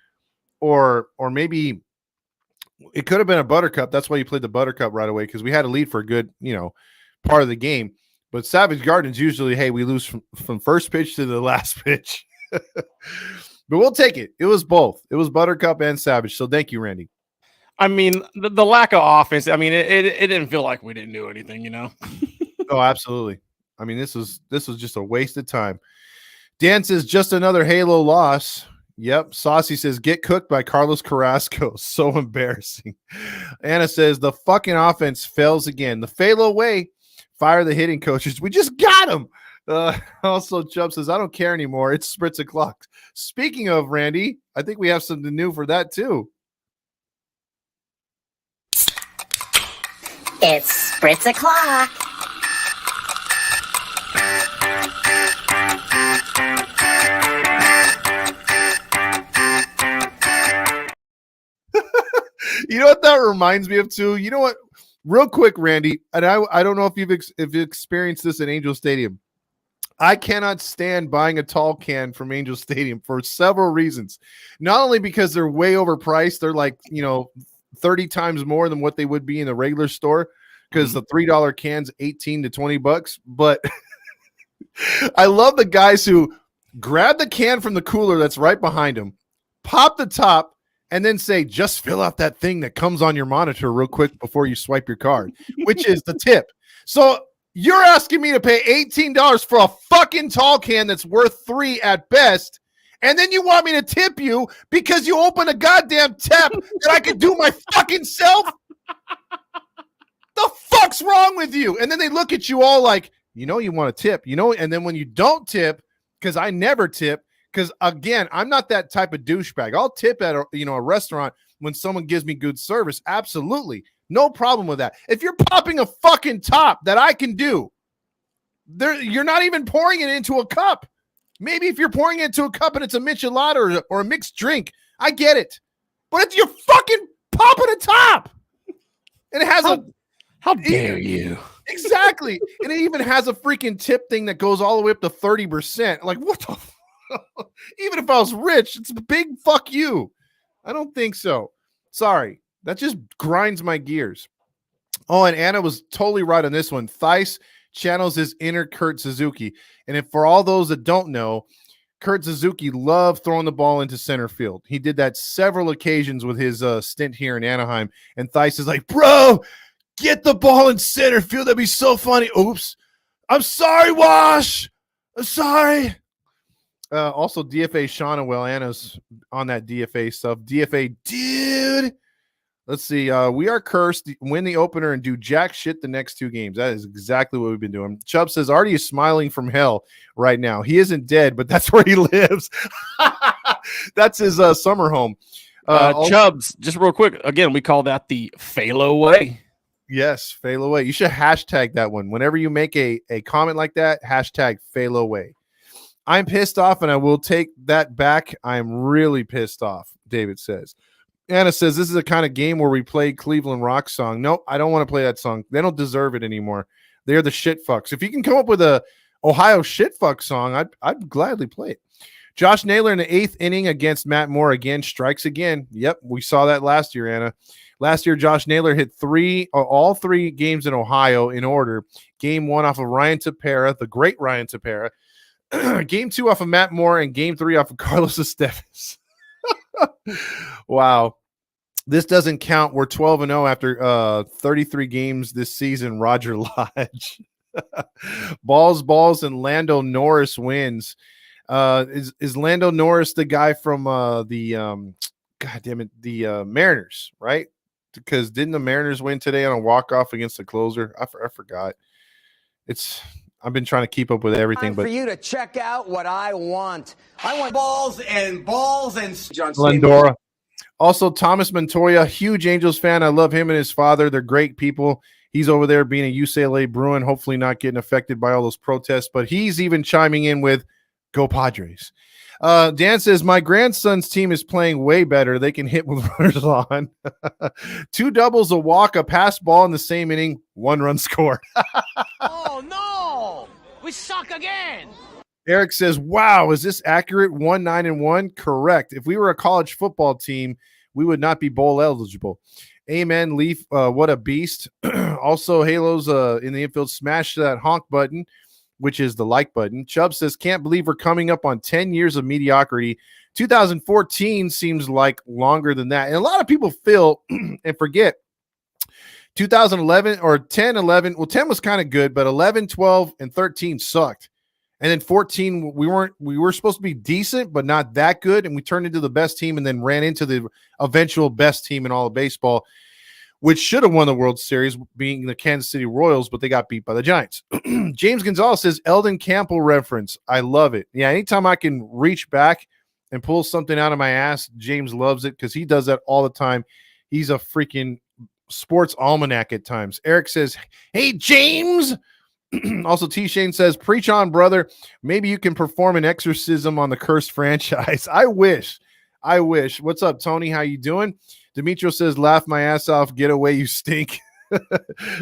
or maybe It could have been a Buttercup. That's why you played the Buttercup right away, because we had a lead for a good, part of the game. But Savage Garden's usually, hey, we lose from first pitch to the last pitch. But we'll take it. It was both. It was Buttercup and Savage. So thank you, Randy.
I mean, the lack of offense, I mean, it didn't feel like we didn't do anything,
Oh, absolutely. I mean, this was just a waste of time. Dan says, just another Halo loss. Yep. Saucy says, get cooked by Carlos Carrasco. So embarrassing. Anna says, the fucking offense fails again. The Phalo way. Fire the hitting coaches. We just got him. Also, Chubb says, I don't care anymore. It's Spritz o'clock. Speaking of, Randy, I think we have something new for that too.
It's Spritz o'clock.
You know what that reminds me of too? You know what? Real quick, Randy, and I don't know if you've experienced this in Angel Stadium. I cannot stand buying a tall can from Angel Stadium for several reasons. Not only because they're way overpriced, they're like, 30 times more than what they would be in the regular store, because the $3 can's 18 to 20 bucks. But I love the guys who grab the can from the cooler that's right behind them, pop the top, and then say, just fill out that thing that comes on your monitor real quick before you swipe your card, which is the tip. So you're asking me to pay $18 for a fucking tall can that's worth $3 at best, and then you want me to tip you because you open a goddamn tap that I could do my fucking self? The fuck's wrong with you? And then they look at you all like, you want to tip, and then when you don't tip, because I never tip, because, again, I'm not that type of douchebag. I'll tip at a restaurant when someone gives me good service. Absolutely. No problem with that. If you're popping a fucking top that I can do, you're not even pouring it into a cup. Maybe if you're pouring it into a cup and it's a michelada or a mixed drink, I get it. But if you're fucking popping a top, and it has
how dare you?
Exactly. And it even has a freaking tip thing that goes all the way up to 30%. Like, what the even if I was rich, it's a big fuck you. I don't think so. Sorry. That just grinds my gears. Oh, and Anna was totally right on this one. Theis channels his inner Kurt Suzuki. And if for all those that don't know, Kurt Suzuki loved throwing the ball into center field. He did that several occasions with his stint here in Anaheim. And Theis is like, bro, get the ball in center field. That'd be so funny. Oops. I'm sorry, Wash. I'm sorry. Also, DFA Shauna, Anna's on that DFA stuff. DFA, dude. Let's see. We are cursed. Win the opener and do jack shit the next two games. That is exactly what we've been doing. Chubb says, Artie is smiling from hell right now. He isn't dead, but that's where he lives. That's his summer home.
Chubbs, just real quick. Again, we call that the Phalo way.
Yes, Phalo way. You should hashtag that one. Whenever you make a comment like that, hashtag Phalo way. I'm pissed off, and I will take that back. I'm really pissed off, David says. Anna says, this is the kind of game where we play Cleveland rock song. No, I don't want to play that song. They don't deserve it anymore. They're the shit fucks. If you can come up with a Ohio shit fuck song, I'd gladly play it. Josh Naylor in the 8th inning against Matt Moore again, strikes again. Yep, we saw that last year, Anna. Last year, Josh Naylor hit all three games in Ohio in order. Game 1 off of Ryan Tepera, the great Ryan Tepera. Game 2 off of Matt Moore, and Game 3 off of Carlos Estevez. Wow. This doesn't count. We're 12-0 after 33 games this season. Roger Lodge. balls, and Lando Norris wins. Is Lando Norris the guy from the Mariners, right? Because didn't the Mariners win today on a walk-off against the closer? I forgot. I've been trying to keep up with everything.
Time for you to check out what I want. I want balls and John
Lindora. Also, Thomas Montoya, huge Angels fan. I love him and his father. They're great people. He's over there being a UCLA Bruin, hopefully not getting affected by all those protests. But he's even chiming in with, go Padres. Dan says, my grandson's team is playing way better. They can hit with runners on. 2 doubles, a walk, a pass ball in the same inning, 1 run scored.
Oh, no! We suck again!
Eric says, wow, is this accurate? 1-9-1? Correct. If we were a college football team, we would not be bowl eligible. Amen, Leaf. What a beast. Also, Halos in the infield, smash that honk button, which is the like button. Chubb says, can't believe we're coming up on 10 years of mediocrity. 2014 seems like longer than that. And a lot of people feel and forget 2011 or 10, 11. Well, 10 was kind of good, but 11, 12, and 13 sucked. And then 14, we were supposed to be decent, but not that good. And we turned into the best team and then ran into the eventual best team in all of baseball, which should have won the World Series, being the Kansas City Royals, but they got beat by the Giants. James Gonzalez says, Eldon Campbell reference. I love it. Yeah, anytime I can reach back and pull something out of my ass, James loves it because he does that all the time. He's a freaking sports almanac at times. Eric says, hey, James. Also, T. Shane says, preach on, brother. Maybe you can perform an exorcism on the cursed franchise. I wish. What's up, Tony? How you doing? Demetrio says, laugh my ass off. Get away, you stink.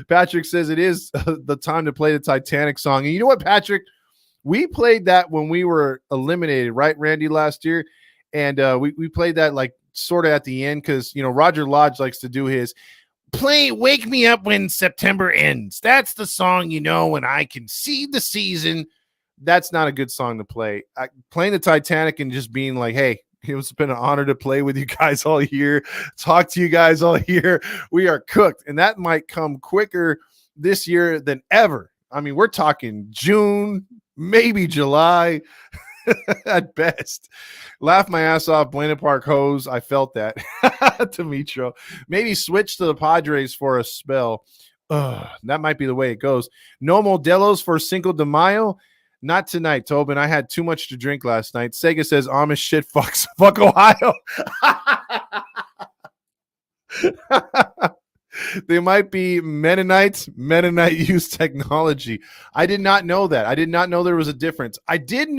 Patrick says, it is the time to play the Titanic song. And you know what, Patrick? We played that when we were eliminated, right, Randy, last year? And we played that like sort of at the end because, you know, Roger Lodge likes to do his play Wake Me Up When September Ends. That's the song, you know, when I can see the season. That's not a good song to play. Playing the Titanic and just being like, hey, it's been an honor to play with you guys all year, talk to you guys all year. We are cooked. And that might come quicker this year than ever. I mean, we're talking June, maybe July at best. Laugh my ass off, Buena Park hose. I felt that. Demetrio. Maybe switch to the Padres for a spell. That might be the way it goes. No Modelos for Cinco de Mayo. Not tonight, Tobin. I had too much to drink last night. Sega says Amish shit fucks. Fuck Ohio. They might be Mennonites. Mennonite use technology. I did not know that. I did not know there was a difference. I did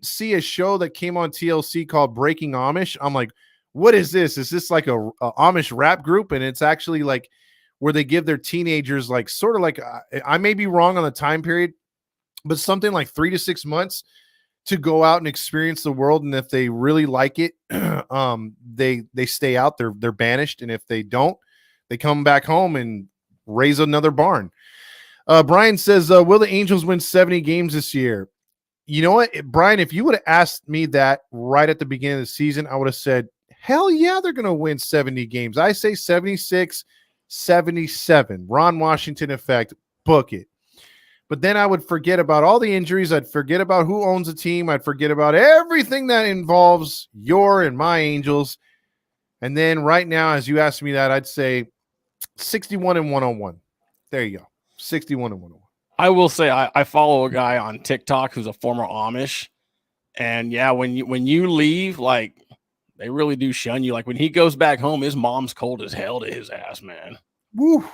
see a show that came on TLC called Breaking Amish. I'm like, what is this? Is this like a Amish rap group? And it's actually like where they give their teenagers like sort of like, I may be wrong on the time period, but something like 3 to 6 months to go out and experience the world. And if they really like it, they stay out. They're banished. And if they don't, they come back home and raise another barn. Brian says, will the Angels win 70 games this year? You know what, Brian, if you would have asked me that right at the beginning of the season, I would have said, hell yeah, they're going to win 70 games. I say 76, 77. Ron Washington effect, book it. But then I would forget about all the injuries. I'd forget about who owns the team. I'd forget about everything that involves your and my Angels. And then right now, as you asked me that, I'd say 61-101. There you go. 61-101.
I will say I follow a guy on TikTok who's a former Amish. And yeah, when you leave, like they really do shun you. Like when he goes back home, his mom's cold as hell to his ass, man.
Woo.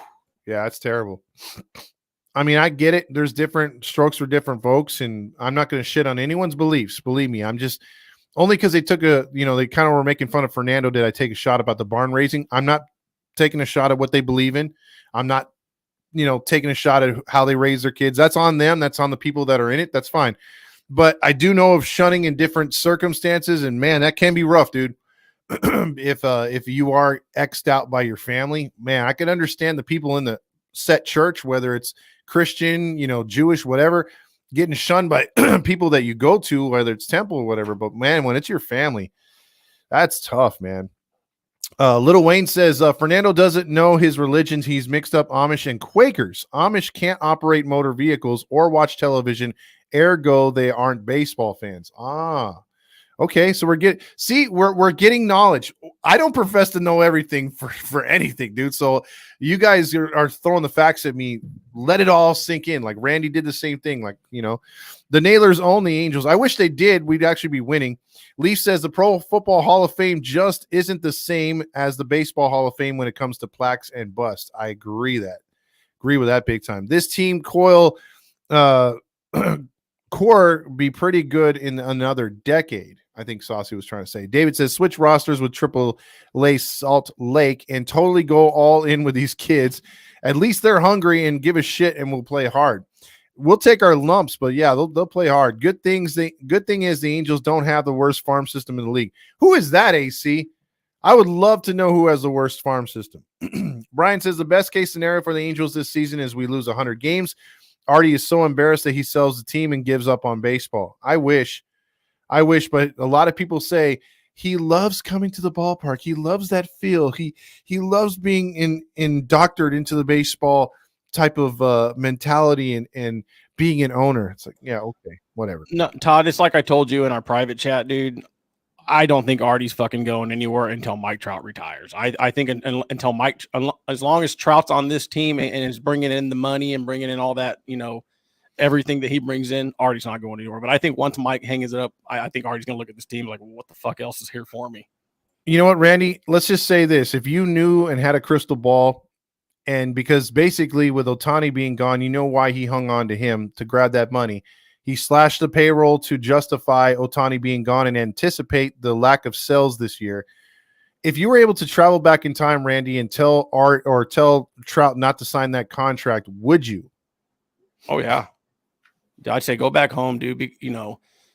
Yeah, that's terrible. I mean, I get it. There's different strokes for different folks, and I'm not going to shit on anyone's beliefs. Believe me, I'm just only because they took they kind of were making fun of Fernando. Did I take a shot about the barn raising? I'm not taking a shot at what they believe in. I'm not, taking a shot at how they raise their kids. That's on them. That's on the people that are in it. That's fine. But I do know of shunning in different circumstances, and man, that can be rough, dude. If you are X'd out by your family, man, I can understand the people in the set church, whether it's Christian, Jewish, whatever, getting shunned by people that you go to, whether it's temple or whatever. But man, when it's your family, that's tough, man. Little Wayne says, Fernando doesn't know his religions. He's mixed up Amish and Quakers. Amish can't operate motor vehicles or watch television. Ergo, they aren't baseball fans. Okay, so we're getting knowledge. I don't profess to know everything for anything, dude. So you guys are throwing the facts at me. Let it all sink in. Like Randy did the same thing. Like, the Nailers own the Angels. I wish they did. We'd actually be winning. Leaf says the Pro Football Hall of Fame just isn't the same as the Baseball Hall of Fame when it comes to plaques and busts. I agree with that big time. This team core be pretty good in another decade. I think Saucy was trying to say. David says, switch rosters with AAA Salt Lake and totally go all in with these kids. At least they're hungry and give a shit and will play hard. We'll take our lumps, but yeah, they'll play hard. Good thing is the Angels don't have the worst farm system in the league. Who is that, AC? I would love to know who has the worst farm system. Brian says the best case scenario for the Angels this season is we lose 100 games. Artie is so embarrassed that he sells the team and gives up on baseball. I wish, but a lot of people say he loves coming to the ballpark. He loves that feel. He loves being indoctored into the baseball type of mentality and being an owner. It's like, yeah, okay, whatever.
No, Todd, it's like I told you in our private chat, dude. I don't think Artie's fucking going anywhere until Mike Trout retires. I think until Mike, as long as Trout's on this team and is bringing in the money and bringing in all that, everything that he brings in, Artie's not going anywhere. But I think once Mike hangs it up, I think Artie's going to look at this team like, what the fuck else is here for me?
You know what, Randy? Let's just say this. If you knew and had a crystal ball, and because basically with Ohtani being gone, you know why he hung on to him to grab that money. He slashed the payroll to justify Ohtani being gone and anticipate the lack of sales this year. If you were able to travel back in time, Randy, and tell Art or tell Trout not to sign that contract, would you?
Oh, yeah. I'd say go back home, dude.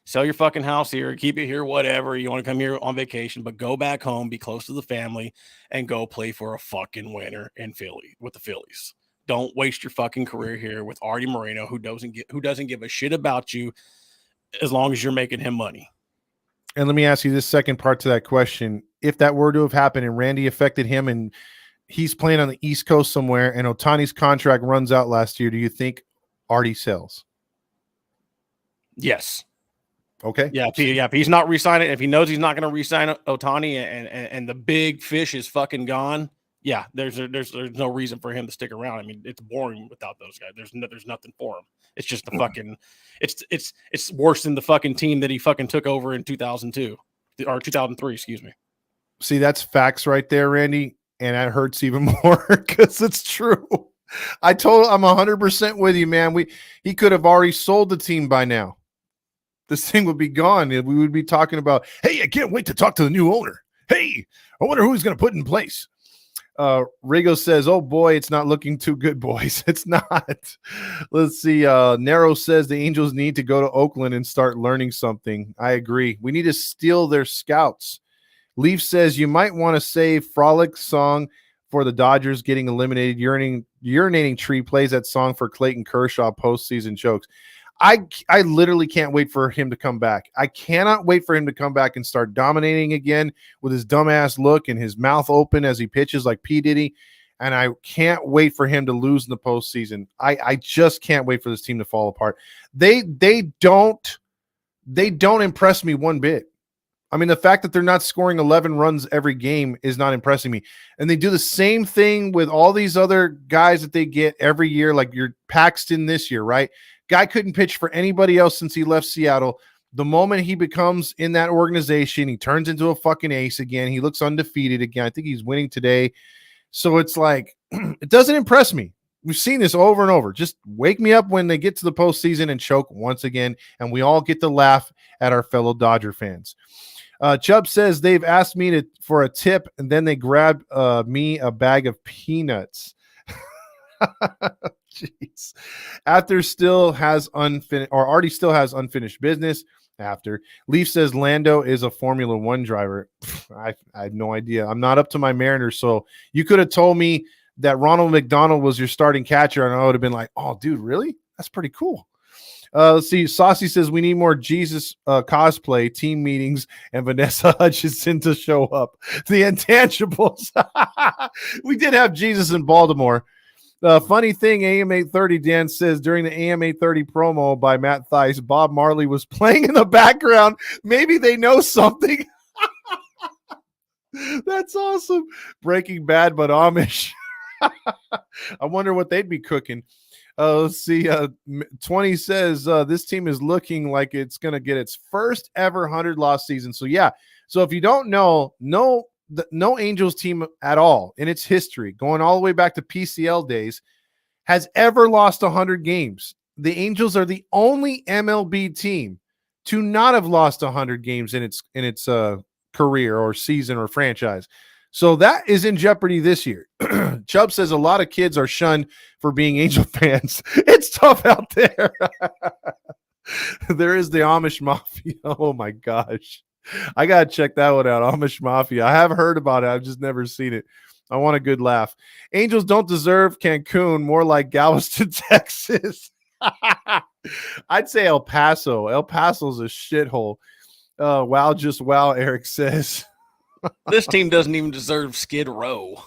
Sell your fucking house here, keep it here, whatever. You want to come here on vacation, but go back home, be close to the family, and go play for a fucking winner in Philly with the Phillies. Don't waste your fucking career here with Artie Moreno, who doesn't give a shit about you as long as you're making him money.
And let me ask you this second part to that question. If that were to have happened and Randy affected him and he's playing on the East Coast somewhere and Ohtani's contract runs out last year, do you think Artie sells?
Yes.
Okay.
Yeah. If he's not re-signing, if he knows he's not going to re-sign Ohtani and the big fish is fucking gone, yeah, there's no reason for him to stick around. I mean, it's boring without those guys. There's nothing for him. It's just the fucking it's worse than the fucking team that he fucking took over in 2002 or 2003, excuse me.
See, that's facts right there, Randy, and that hurts even more because it's true. I'm 100% with you, man. He could have already sold the team by now. This thing would be gone. We would be talking about, hey, I can't wait to talk to the new owner. Hey, I wonder who he's going to put in place. Rigo says, oh boy, it's not looking too good, boys. It's not. Let's see. Narrow says the Angels need to go to Oakland and start learning something. I agree. We need to steal their scouts. Leaf says you might want to save Frolic's song for the Dodgers getting eliminated. Urinating Tree plays that song for Clayton Kershaw postseason jokes. I literally can't wait for him to come back. I cannot wait for him to come back and start dominating again with his dumbass look and his mouth open as he pitches like P. Diddy. And I can't wait for him to lose in the postseason. I just can't wait for this team to fall apart. They don't impress me one bit. I mean, the fact that they're not scoring 11 runs every game is not impressing me. And they do the same thing with all these other guys that they get every year, like your Paxton this year, right? Guy couldn't pitch for anybody else since he left Seattle. The moment he becomes in that organization, he turns into a fucking ace again. He looks undefeated again. I think he's winning today. So it's like, it doesn't impress me. We've seen this over and over. Just wake me up when they get to the postseason and choke once again, and we all get to laugh at our fellow Dodger fans. Chubb says they've asked me for a tip, and then they grabbed me a bag of peanuts. Jeez. Artie still has unfinished business. After Leaf says Lando is a Formula One driver. I have no idea. I'm not up to my Mariners, so you could have told me that Ronald McDonald was your starting catcher, and I would have been like, "Oh, dude, really? That's pretty cool." Let's see. Saucy says we need more Jesus cosplay, team meetings, and Vanessa Hutchinson to show up. The intangibles. We did have Jesus in Baltimore. Funny thing, AM 830 Dan says during the AM 830 promo by Matt Theis, Bob Marley was playing in the background. Maybe they know something. That's awesome. Breaking Bad, but Amish. I wonder what they'd be cooking. Let's see. 20 says this team is looking like it's going to get its first ever 100-loss season. So, yeah. So, if you don't know, no Angels team at all in its history, going all the way back to PCL days, has ever lost 100 games. The Angels are the only MLB team to not have lost 100 games in its career or season or franchise. So that is in jeopardy this year. Chubb says a lot of kids are shunned for being Angel fans. It's tough out there. There is the Amish mafia. Oh my gosh. I gotta check that one out. Amish Mafia. I have heard about it. I've just never seen it. I want a good laugh. Angels don't deserve Cancun, more like Galveston, Texas. I'd say El Paso. El Paso's a shithole. Wow, just wow, Eric says.
This team doesn't even deserve Skid Row.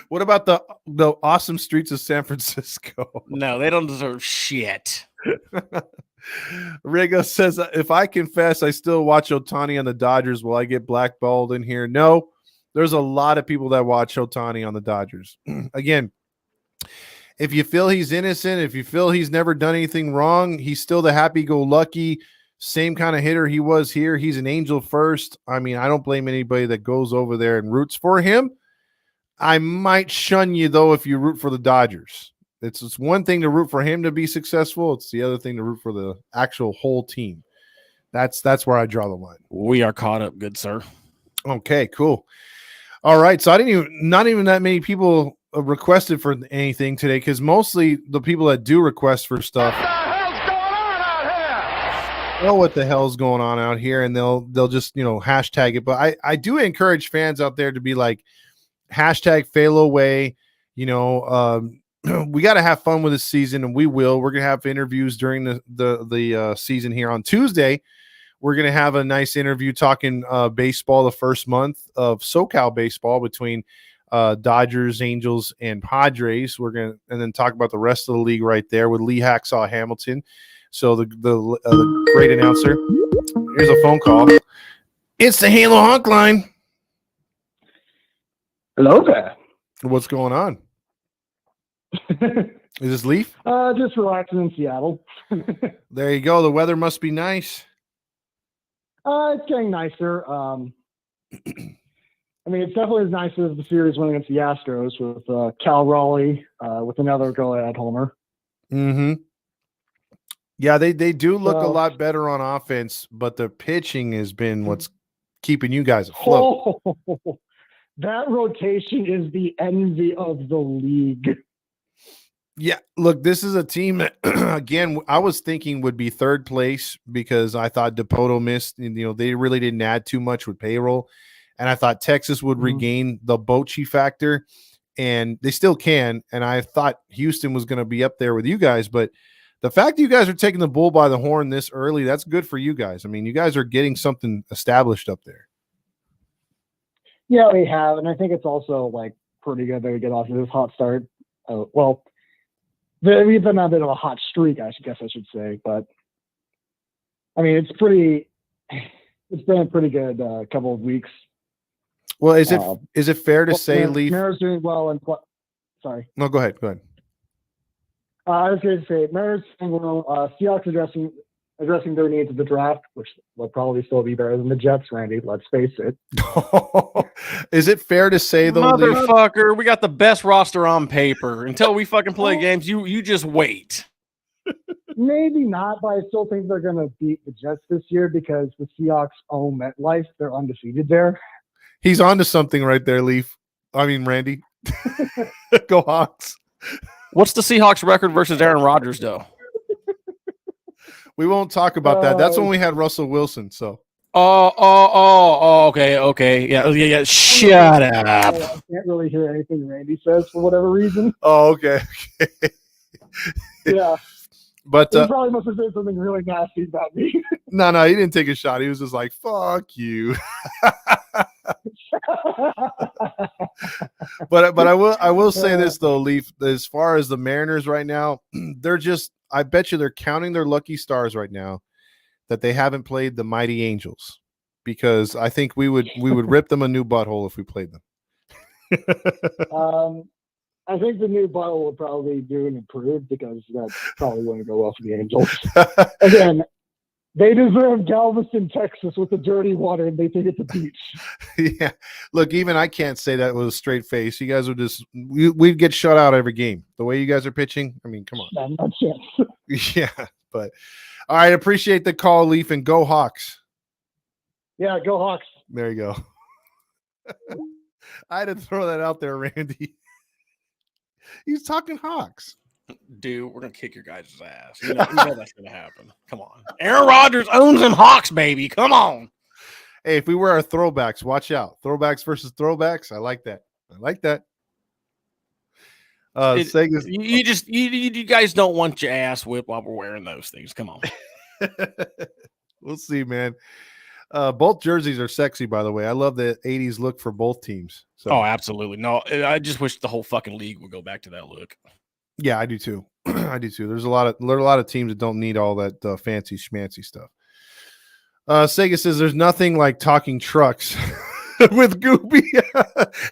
What about the awesome streets of San Francisco?
No, they don't deserve shit.
Rigo says, if I confess, I still watch Ohtani on the Dodgers. Will I get blackballed in here? No, there's a lot of people that watch Ohtani on the Dodgers. Again, if you feel he's innocent, if you feel he's never done anything wrong, he's still the happy-go-lucky, same kind of hitter he was here. He's an Angel first. I mean, I don't blame anybody that goes over there and roots for him. I might shun you, though, if you root for the Dodgers. It's one thing to root for him to be successful. It's the other thing to root for the actual whole team. That's where I draw the line.
We are caught up, good sir.
Okay, cool. All right, so not even that many people requested for anything today, because mostly the people that do request for stuff know what the hell's going on out here, and they'll just hashtag it. But I do encourage fans out there to be like, hashtag Phalo Way. We got to have fun with this season, and we will. We're gonna have interviews during the season here on Tuesday. We're gonna have a nice interview talking baseball, the first month of SoCal baseball between Dodgers, Angels, and Padres. And then talk about the rest of the league right there with Lee Hacksaw Hamilton. So the great announcer. Here's a phone call. It's the Halo Honk line.
Hello there.
What's going on? Is this Leaf?
Just relaxing in Seattle.
There you go. The weather must be nice.
It's getting nicer. I mean, it's definitely as nice as the series went against the Astros with Cal Raleigh with another go-ahead homer.
Mm-hmm. Yeah, they do look a lot better on offense, but the pitching has been what's keeping you guys afloat.
Oh, that rotation is the envy of the league.
Yeah, look, this is a team that, again, I was thinking would be third place because I thought Dipoto missed. They really didn't add too much with payroll. And I thought Texas would regain the Bochy factor, and they still can. And I thought Houston was going to be up there with you guys. But the fact that you guys are taking the bull by the horn this early, that's good for you guys. I mean, you guys are getting something established up there.
Yeah, we have. And I think it's also pretty good that we get off to this hot start. We've been on a bit of a hot streak, I guess I should say. But, I mean, it's been a pretty good couple of weeks.
Well, is it fair to say, Leaf?
Mariners doing well and sorry.
No, go ahead.
I was going to say Mariners doing well. Seahawks addressing their needs of the draft, which will probably still be better than the Jets, Randy. Let's face it.
Is it fair to say, though,
motherfucker, Leaf? We got the best roster on paper. Until we fucking play games, you just wait.
Maybe not, but I still think they're going to beat the Jets this year because the Seahawks own MetLife. They're undefeated there.
He's onto something right there, Leaf. I mean, Randy. Go Hawks.
What's the Seahawks record versus Aaron Rodgers, though?
We won't talk about that. That's when we had Russell Wilson. So.
Okay. Yeah. Shut up.
I can't really hear anything Randy says for whatever reason.
Oh, okay.
Yeah.
But
he probably must have said something really nasty about me.
No, he didn't take a shot. He was just like, fuck you. But I will say this though, Leaf, as far as the Mariners right now, I bet you they're counting their lucky stars right now that they haven't played the Mighty Angels, because I think we would rip them a new butthole if we played them.
I think the new bottle will probably do an improved because that's probably going to go well for the Angels. Again, they deserve Galveston, Texas with the dirty water, and they think it's a beach.
Yeah. Look, even I can't say that with a straight face. You guys would we'd get shut out every game. The way you guys are pitching, I mean, come on.
No chance.
Yeah, but all right, appreciate the call, Leaf, and go Hawks.
Yeah, go Hawks.
There you go. I had to throw that out there, Randy. He's talking Hawks.
Dude, we're gonna kick your guys' ass. You know that's gonna happen. Come on. Aaron Rodgers owns them Hawks, baby. Come on.
Hey, if we wear our throwbacks, watch out. Throwbacks versus throwbacks. I like that.
You guys don't want your ass whipped while we're wearing those things. Come on.
We'll see, man. Both jerseys are sexy, by the way. I love the 80s look for both teams. So.
Oh, absolutely. No, I just wish the whole fucking league would go back to that look.
Yeah, I do too. I do too. There's a lot of teams that don't need all that fancy schmancy stuff. Sega says there's nothing like talking trucks with Gooby.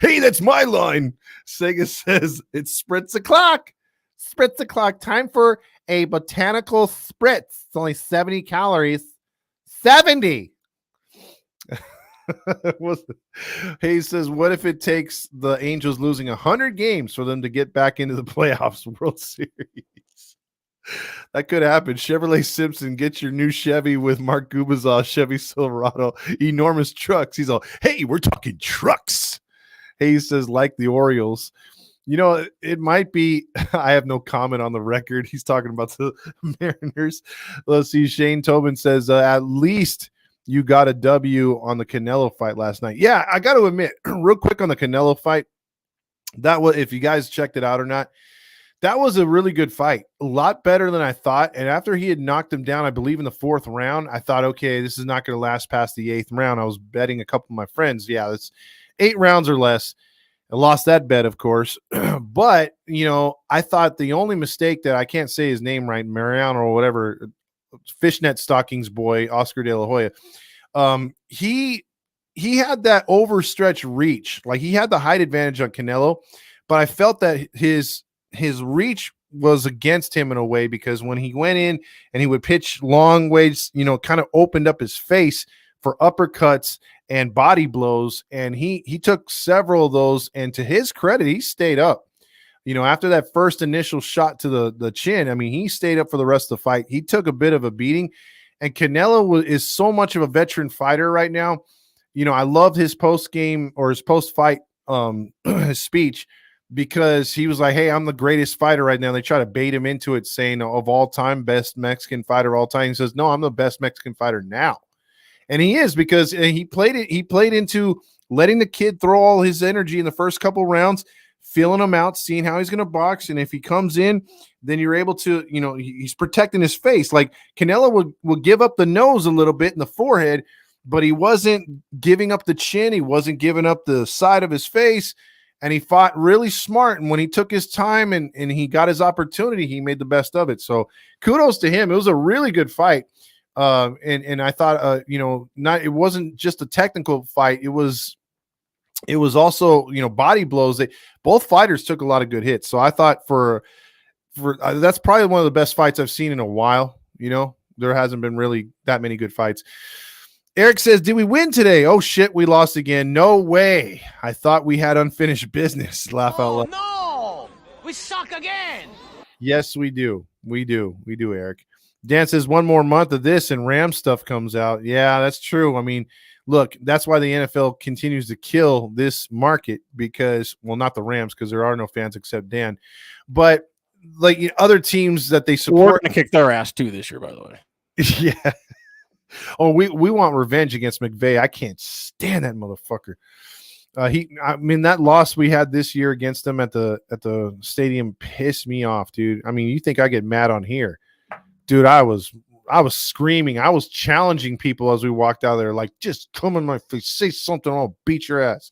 Hey, that's my line. Sega says it's spritz the clock. Spritz the clock. Time for a botanical spritz. It's only 70 calories. 70. Hayes says, what if it takes the Angels losing 100 games for them to get back into the playoffs World Series? That could happen. Chevrolet Simpson, get your new Chevy with Mark Gubazov, Chevy Silverado, enormous trucks. He's all, hey, we're talking trucks. Hayes says, like the Orioles. You know, it might be, I have no comment on the record. He's talking about the Mariners. Let's see. Shane Tobin says, at least you got a W on the Canelo fight last night. Yeah, I got to admit, real quick on the Canelo fight, that was, if you guys checked it out or not, that was a really good fight. A lot better than I thought. And after he had knocked him down, I believe in the 4th round, I thought, okay, this is not going to last past the 8th round. I was betting a couple of my friends. Yeah, that's 8 rounds or less. I lost that bet, of course. But, you know, I thought the only mistake that I can't say his name right, Mariano or whatever, Fishnet Stockings boy, Oscar De La Hoya, he had that overstretched reach. Like, he had the height advantage on Canelo, but I felt that his reach was against him in a way, because when he went in and he would pitch long ways, you know, kind of opened up his face for uppercuts and body blows, and he took several of those, and to his credit, he stayed up. You know, after that first initial shot to the chin, I mean, he stayed up for the rest of the fight. He took a bit of a beating, and Canelo is so much of a veteran fighter right now. You know, I love his post-game or his post-fight his speech, because he was like, hey, I'm the greatest fighter right now. They try to bait him into it, saying of all time, best Mexican fighter of all time. He says, no, I'm the best Mexican fighter now. And he is, because he played into letting the kid throw all his energy in the first couple rounds, feeling him out, seeing how he's going to box. And if he comes in, then you're able to, you know, he's protecting his face. Like Canelo will give up the nose a little bit in the forehead, but he wasn't giving up the chin. He wasn't giving up the side of his face. And he fought really smart. And when he took his time and he got his opportunity, he made the best of it. So kudos to him. It was a really good fight. And I thought, you know, it wasn't just a technical fight. It was also, you know, body blows. Both fighters took a lot of good hits. So I thought for that's probably one of the best fights I've seen in a while. You know, there hasn't been really that many good fights. Eric says, did we win today? Oh, shit, we lost again. No way. I thought we had unfinished business. Laugh out loud.
No, we suck again.
Yes, we do. We do, Eric. Dan says, one more month of this and Ram stuff comes out. Yeah, that's true. I mean, look, that's why the NFL continues to kill this market, because, well, not the Rams, because there are no fans except Dan, but like, you know, other teams that they support.
We're going to kick their ass too this year, by the way.
Yeah. Oh, we want revenge against McVay. I can't stand that motherfucker. I mean, that loss we had this year against them at the stadium pissed me off, dude. I mean, you think I get mad on here? Dude, I was screaming. I was challenging people as we walked out there, like, just come in my face, say something, I'll beat your ass.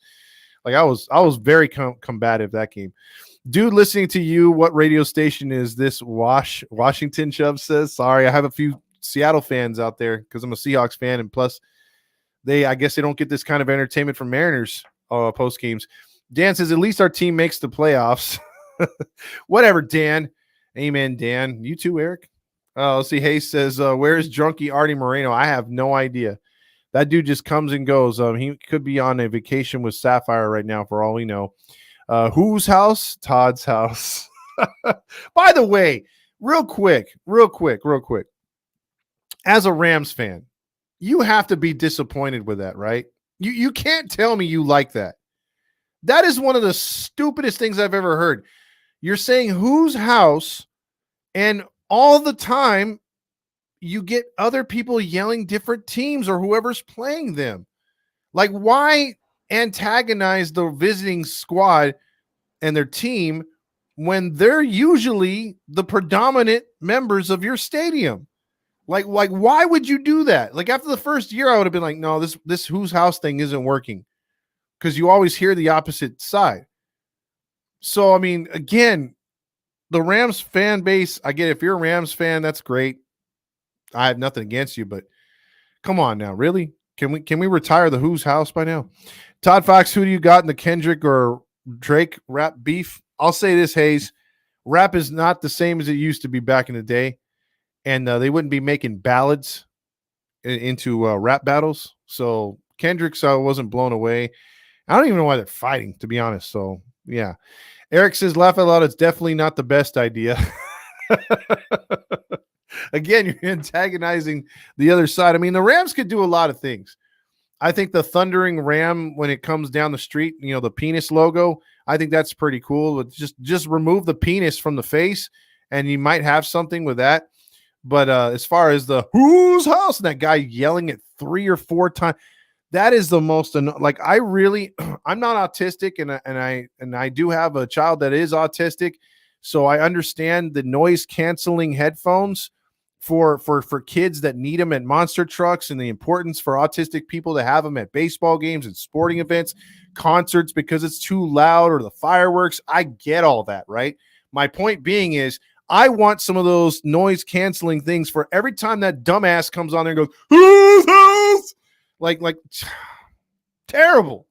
Like, I was very combative that game. Dude, listening to you, what radio station is this? Washington Chubb says. Sorry, I have a few Seattle fans out there because I'm a Seahawks fan, and plus I guess they don't get this kind of entertainment from Mariners post games. Dan says, at least our team makes the playoffs. Whatever, Dan. Amen, Dan. You too, Eric. Let's see. Hayes says, where is drunky Artie Moreno? I have no idea. That dude just comes and goes. He could be on a vacation with Sapphire right now, for all we know. Whose house? Todd's house. By the way, real quick. As a Rams fan, you have to be disappointed with that, right? You can't tell me you like that. That is one of the stupidest things I've ever heard. You're saying whose house And all the time, you get other people yelling different teams or whoever's playing them. Like, why antagonize the visiting squad and their team when they're usually the predominant members of your stadium? Like why would you do that? Like, after the first year, I would have been like, no, this whose house thing isn't working, because you always hear the opposite side. So, I mean, again, the Rams fan base, I get it. If you're a Rams fan, that's great. I have nothing against you, but come on now, really? Can we retire the whose house by now? Todd Fox, who do you got in the Kendrick or Drake rap beef? I'll say this, Hayes. Rap is not the same as it used to be back in the day, and they wouldn't be making ballads into rap battles. So Kendrick's wasn't blown away. I don't even know why they're fighting, to be honest. So, yeah. Eric says, laugh out loud. It's definitely not the best idea. Again, you're antagonizing the other side. I mean, the Rams could do a lot of things. I think the thundering ram, when it comes down the street, you know, the penis logo, I think that's pretty cool. But just remove the penis from the face, and you might have something with that. But as far as the whose house and that guy yelling it 3 or 4 times, that is the most like, I really, I'm not autistic, and I do have a child that is autistic, so I understand the noise canceling headphones for kids that need them at monster trucks, and the importance for autistic people to have them at baseball games and sporting events, concerts, because it's too loud, or the fireworks. I get all that, right? My point being is, I want some of those noise canceling things for every time that dumbass comes on there and goes, whose house? Like terrible.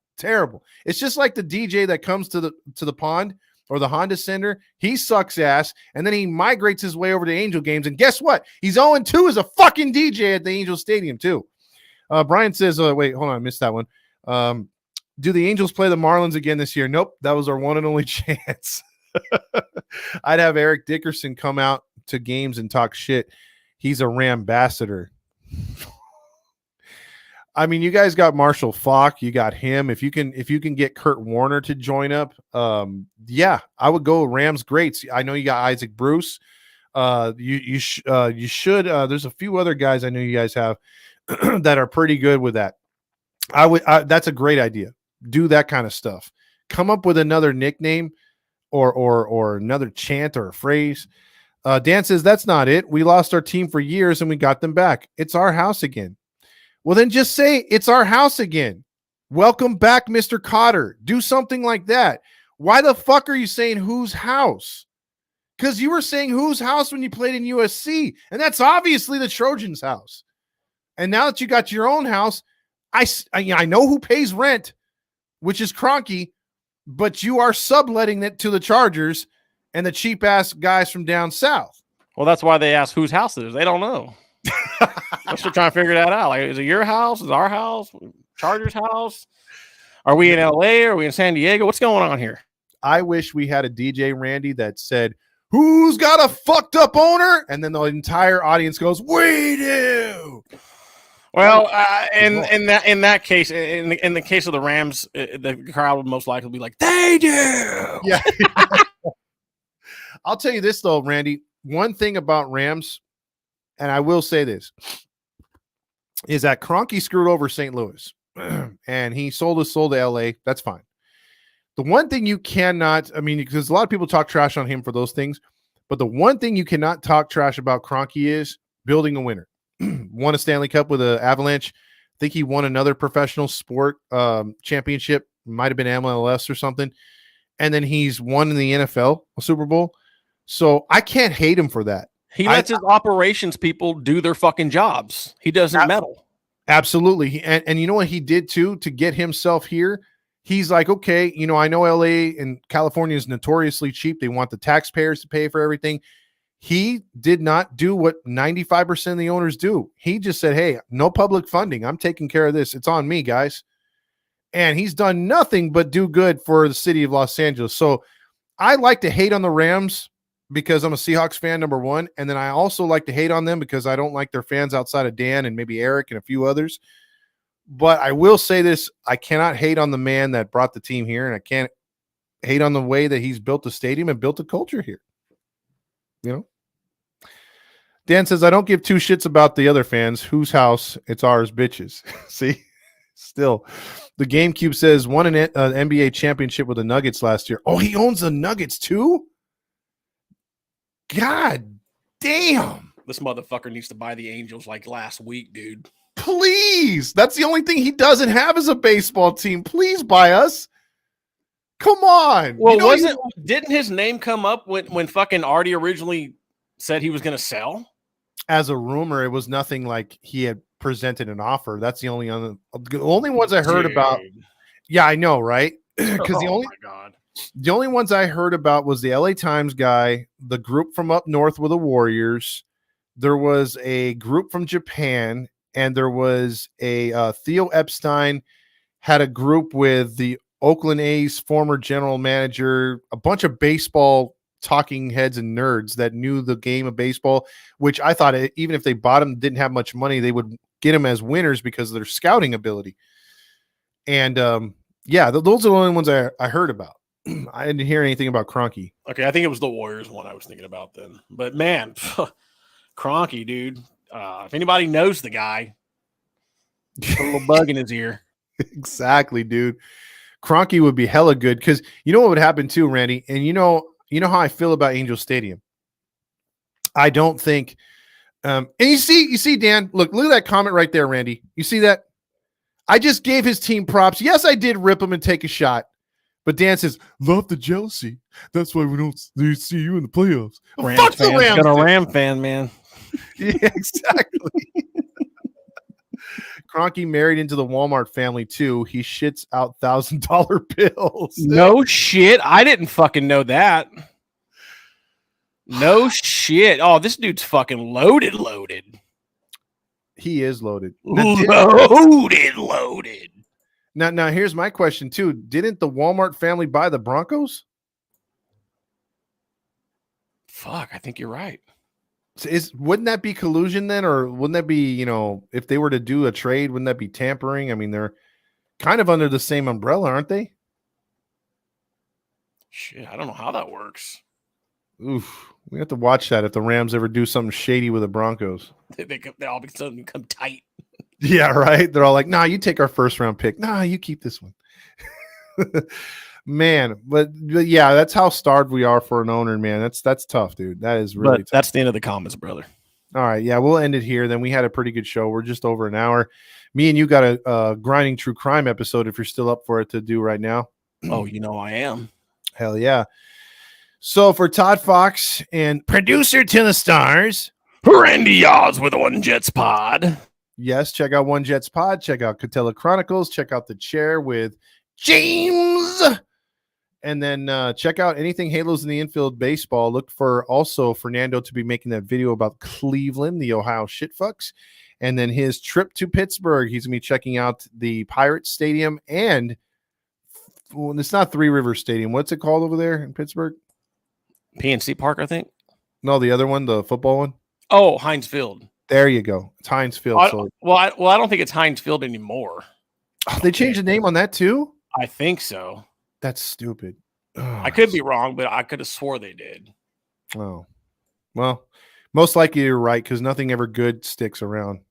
It's just like the DJ that comes to the pond or the Honda Center. He sucks ass, and then he migrates his way over to Angel games, and guess what? He's 0-2 as a fucking DJ at the Angel Stadium too. Brian says, wait, hold on, I missed that one. Do the Angels play the Marlins again this year? Nope, that was our one and only chance. I'd have Eric Dickerson come out to games and talk shit. He's a Rambassador. I mean, you guys got Marshall Faulk, you got him. If you can get Kurt Warner to join up, yeah, I would go Rams greats. I know you got Isaac Bruce. You should. There's a few other guys I know you guys have that are pretty good with that. That's a great idea. Do that kind of stuff. Come up with another nickname or another chant or a phrase. Dan says, that's not it. We lost our team for years and we got them back. It's our house again. Well, then just say it's our house again. Welcome back, Mr. Cotter. Do something like that. Why the fuck are you saying whose house? Because you were saying whose house when you played in USC, and that's obviously the Trojans' house. And now that you got your own house, I know who pays rent, which is Kroenke, but you are subletting it to the Chargers and the cheap-ass guys from down south.
Well, that's why they ask whose house it is. They don't know. We're still trying to figure that out. Like, is it your house? Is it our house? Chargers' house? Are we in LA? Are we in San Diego? What's going on here?
I wish we had a DJ Randy that said, who's got a fucked up owner? And then the entire audience goes, we do.
Well, in that case, in the case of the Rams, the crowd would most likely be like, they do.
Yeah. I'll tell you this though, Randy. One thing about Rams, and I will say this, is that Kroenke screwed over St. Louis, and he sold his soul to LA. That's fine. The one thing you cannot, I mean, because a lot of people talk trash on him for those things, but the one thing you cannot talk trash about Kroenke is building a winner. Won a Stanley Cup with the Avalanche. I think he won another professional sport championship. Might have been MLS or something. And then he's won in the NFL, a Super Bowl. So I can't hate him for that.
He lets his operations people do their fucking jobs. He doesn't meddle.
Absolutely. And you know what he did too to get himself here? He's like, okay, you know, I know LA and California is notoriously cheap. They want the taxpayers to pay for everything. He did not do what 95% of the owners do. He just said, hey, no public funding. I'm taking care of this. It's on me, guys. And he's done nothing but do good for the city of Los Angeles. So I like to hate on the Rams because I'm a Seahawks fan, number one. And then I also like to hate on them because I don't like their fans outside of Dan and maybe Eric and a few others. But I will say this, I cannot hate on the man that brought the team here, and I can't hate on the way that he's built the stadium and built the culture here. You know? Dan says, I don't give two shits about the other fans. Whose house? It's ours, bitches. See? Still. The GameCube says, won an NBA championship with the Nuggets last year. Oh, he owns the Nuggets too? God damn.
This motherfucker needs to buy the Angels like last week, dude.
Please. That's the only thing he doesn't have is a baseball team. Please buy us. Come on.
Well, didn't his name come up when fucking Artie originally said he was going to sell?
As a rumor, it was nothing like he had presented an offer. That's the only ones I heard about. Yeah, I know, right? Because the only ones I heard about was the LA Times guy, the group from up north with the Warriors. There was a group from Japan, and there was a Theo Epstein had a group with the Oakland A's former general manager, a bunch of baseball talking heads and nerds that knew the game of baseball, which I thought even if they bought them, didn't have much money, they would get them as winners because of their scouting ability. And those are the only ones I heard about. I didn't hear anything about Kroenke.
Okay, I think it was the Warriors one I was thinking about then. But man, Kroenke, dude. If anybody knows the guy, put a little bug in his ear.
Exactly, dude. Kroenke would be hella good because you know what would happen too, Randy, and you know how I feel about Angel Stadium. I don't think, and you see, Dan, look at that comment right there, Randy. You see that? I just gave his team props. Yes, I did rip him and take a shot, but Dan says, "Love the jealousy. That's why we don't see you in the playoffs."
Fuck the Rams. Got a Ram fan, man.
Yeah, exactly. Kroenke married into the Walmart family too. He shits out $1,000 bills.
No shit. I didn't fucking know that. No shit. Oh, this dude's fucking loaded.
He is loaded.
Loaded.
Now here's my question too. Didn't the Walmart family buy the Broncos?
Fuck, I think you're right.
Wouldn't that be collusion then, or wouldn't that be, if they were to do a trade, wouldn't that be tampering? I mean, they're kind of under the same umbrella, aren't they?
Shit, I don't know how that works.
Oof, we have to watch that if the Rams ever do something shady with the Broncos.
They all of a sudden become tight.
Yeah, right. They're all like, "Nah, you take our first round pick. Nah, you keep this one." Man, but yeah, that's how starved we are for an owner, man. That's tough, dude. That is really tough.
That's the end of the comments, brother.
All right, yeah, we'll end it here. Then we had a pretty good show. We're just over an hour. Me and you got a grinding true crime episode if you're still up for it to do right now.
Oh, I am.
Hell yeah. So for Todd Fox and producer to the stars,
Randy Oz with One Jets Pod.
Yes, check out One Jets Pod. Check out Catella Chronicles. Check out The Chair with James. And then check out anything Halos in the Infield baseball. Look for also Fernando to be making that video about Cleveland, the Ohio shitfucks. And then his trip to Pittsburgh. He's going to be checking out the Pirates Stadium. And it's not Three Rivers Stadium. What's it called over there in Pittsburgh?
PNC Park, I think.
No, the other one, the football one.
Oh, Heinz Field.
There you go. It's Heinz Field.
I don't think it's Heinz Field anymore.
Oh, they changed the name on that too?
I think so.
That's stupid.
I could be wrong, but I could have swore they did.
Oh, well, most likely you're right because nothing ever good sticks around,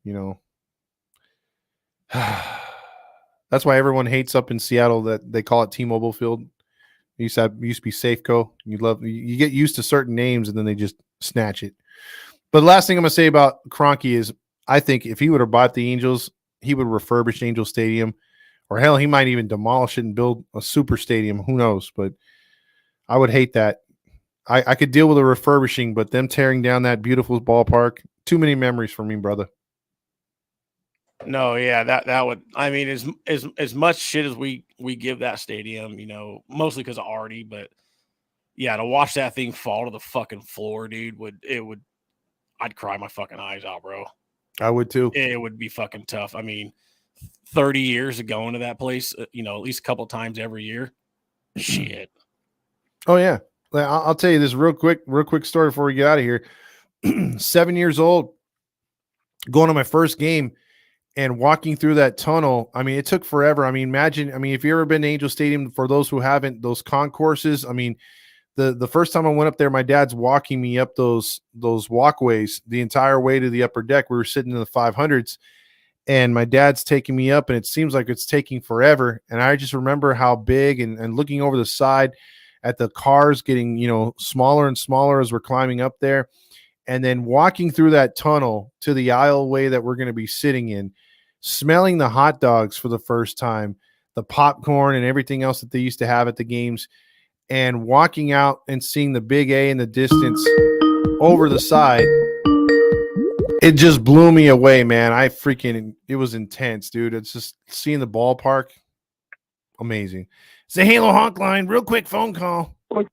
That's why everyone hates up in Seattle that they call it T-Mobile Field. It used to be Safeco. You get used to certain names and then they just snatch it. But the last thing I'm going to say about Kroenke is I think if he would have bought the Angels, he would refurbish Angel Stadium. Or hell, he might even demolish it and build a super stadium. Who knows? But I would hate that. I could deal with a refurbishing, but them tearing down that beautiful ballpark, too many memories for me, brother.
No, yeah, that would. I mean, as much shit as we give that stadium, mostly because of Artie, but yeah, to watch that thing fall to the fucking floor, dude, I'd cry my fucking eyes out, bro.
I would too.
It would be fucking tough. I mean, 30 years of going to that place, at least a couple times every year. Shit.
Oh yeah. I'll tell you this real quick story before we get out of here. 7 years old, going to my first game and walking through that tunnel. I mean, it took forever. I mean, imagine, if you've ever been to Angel Stadium, for those who haven't, those concourses, I mean, the first time I went up there, my dad's walking me up those walkways the entire way to the upper deck. We were sitting in the 500s, and my dad's taking me up, and it seems like it's taking forever. And I just remember how big, and looking over the side at the cars getting, smaller and smaller as we're climbing up there, and then walking through that tunnel to the aisleway that we're going to be sitting in, smelling the hot dogs for the first time, the popcorn and everything else that they used to have at the games, and walking out and seeing the big A in the distance over the side. It just blew me away, man. It was intense, dude. It's just seeing the ballpark. Amazing. It's the Halo Honk line. Real quick phone call.
What's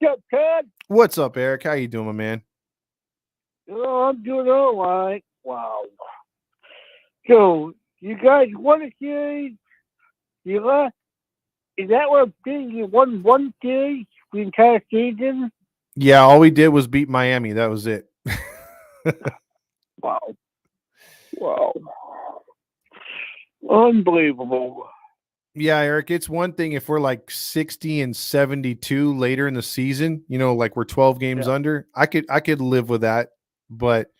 up, Todd?
What's up, Eric? How you doing, my man?
Oh, I'm doing all right. Wow. So, you guys won a series? You left? Is that what I'm saying? You won one series the entire season?
Yeah, all we did was beat Miami. That was it.
Wow. Unbelievable.
Yeah, Eric, it's one thing if we're like 60 and 72 later in the season, like we're 12 games under. I could live with that, but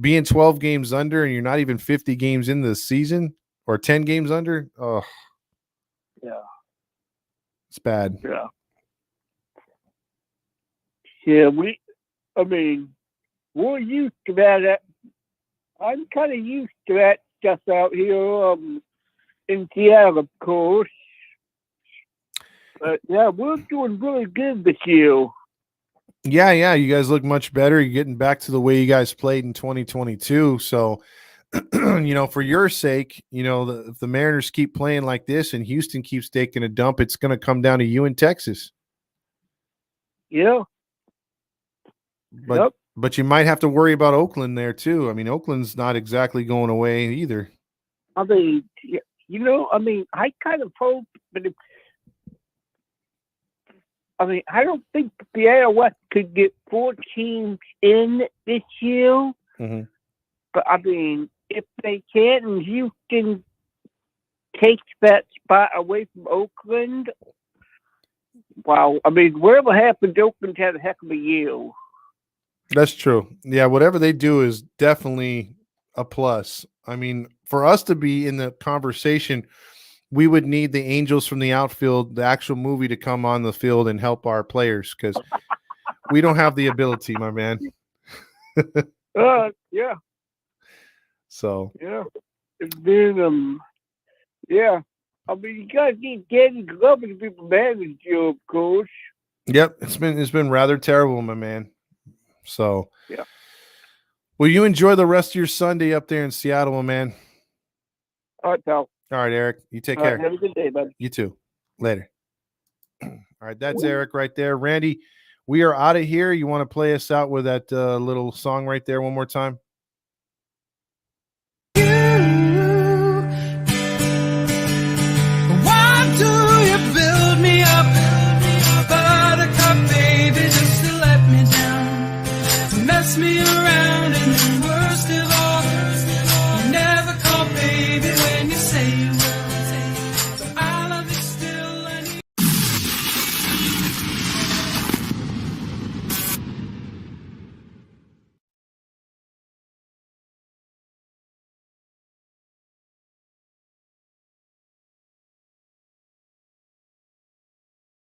being 12 games under and you're not even 50 games into the season or 10 games under, oh.
Yeah.
It's bad.
Yeah. Yeah, we're used to that. I'm kind of used to that stuff out here in Seattle, of course. But, yeah, we're doing really good this year.
Yeah, you guys look much better. You're getting back to the way you guys played in 2022. So, for your sake, if the Mariners keep playing like this and Houston keeps taking a dump, it's going to come down to you in Texas.
Yeah.
But you might have to worry about Oakland there too. I mean, Oakland's not exactly going away either.
I kind of hope, but I don't think the AL West could get 4 teams in this year.
Mm-hmm.
But if they can, and Houston takes that spot away from Oakland, wow. Whatever happens, Oakland's had a heck of a year.
That's true. Yeah, whatever they do is definitely a plus. For us to be in the conversation, we would need the Angels from the outfield, the actual movie, to come on the field and help our players, because we don't have the ability, my man.
Yeah.
So.
Yeah. And then, yeah. You guys need Danny Glover to be the manager, of course.
Yep, it's been rather terrible, my man. So.
Yeah.
Well, you enjoy the rest of your Sunday up there in Seattle, my man.
All right, pal.
All right, Eric. You take care.
Have a good day, bud.
You too. Later. All right, that's Eric right there. Randy, we are out of here. You want to play us out with that little song right there one more time?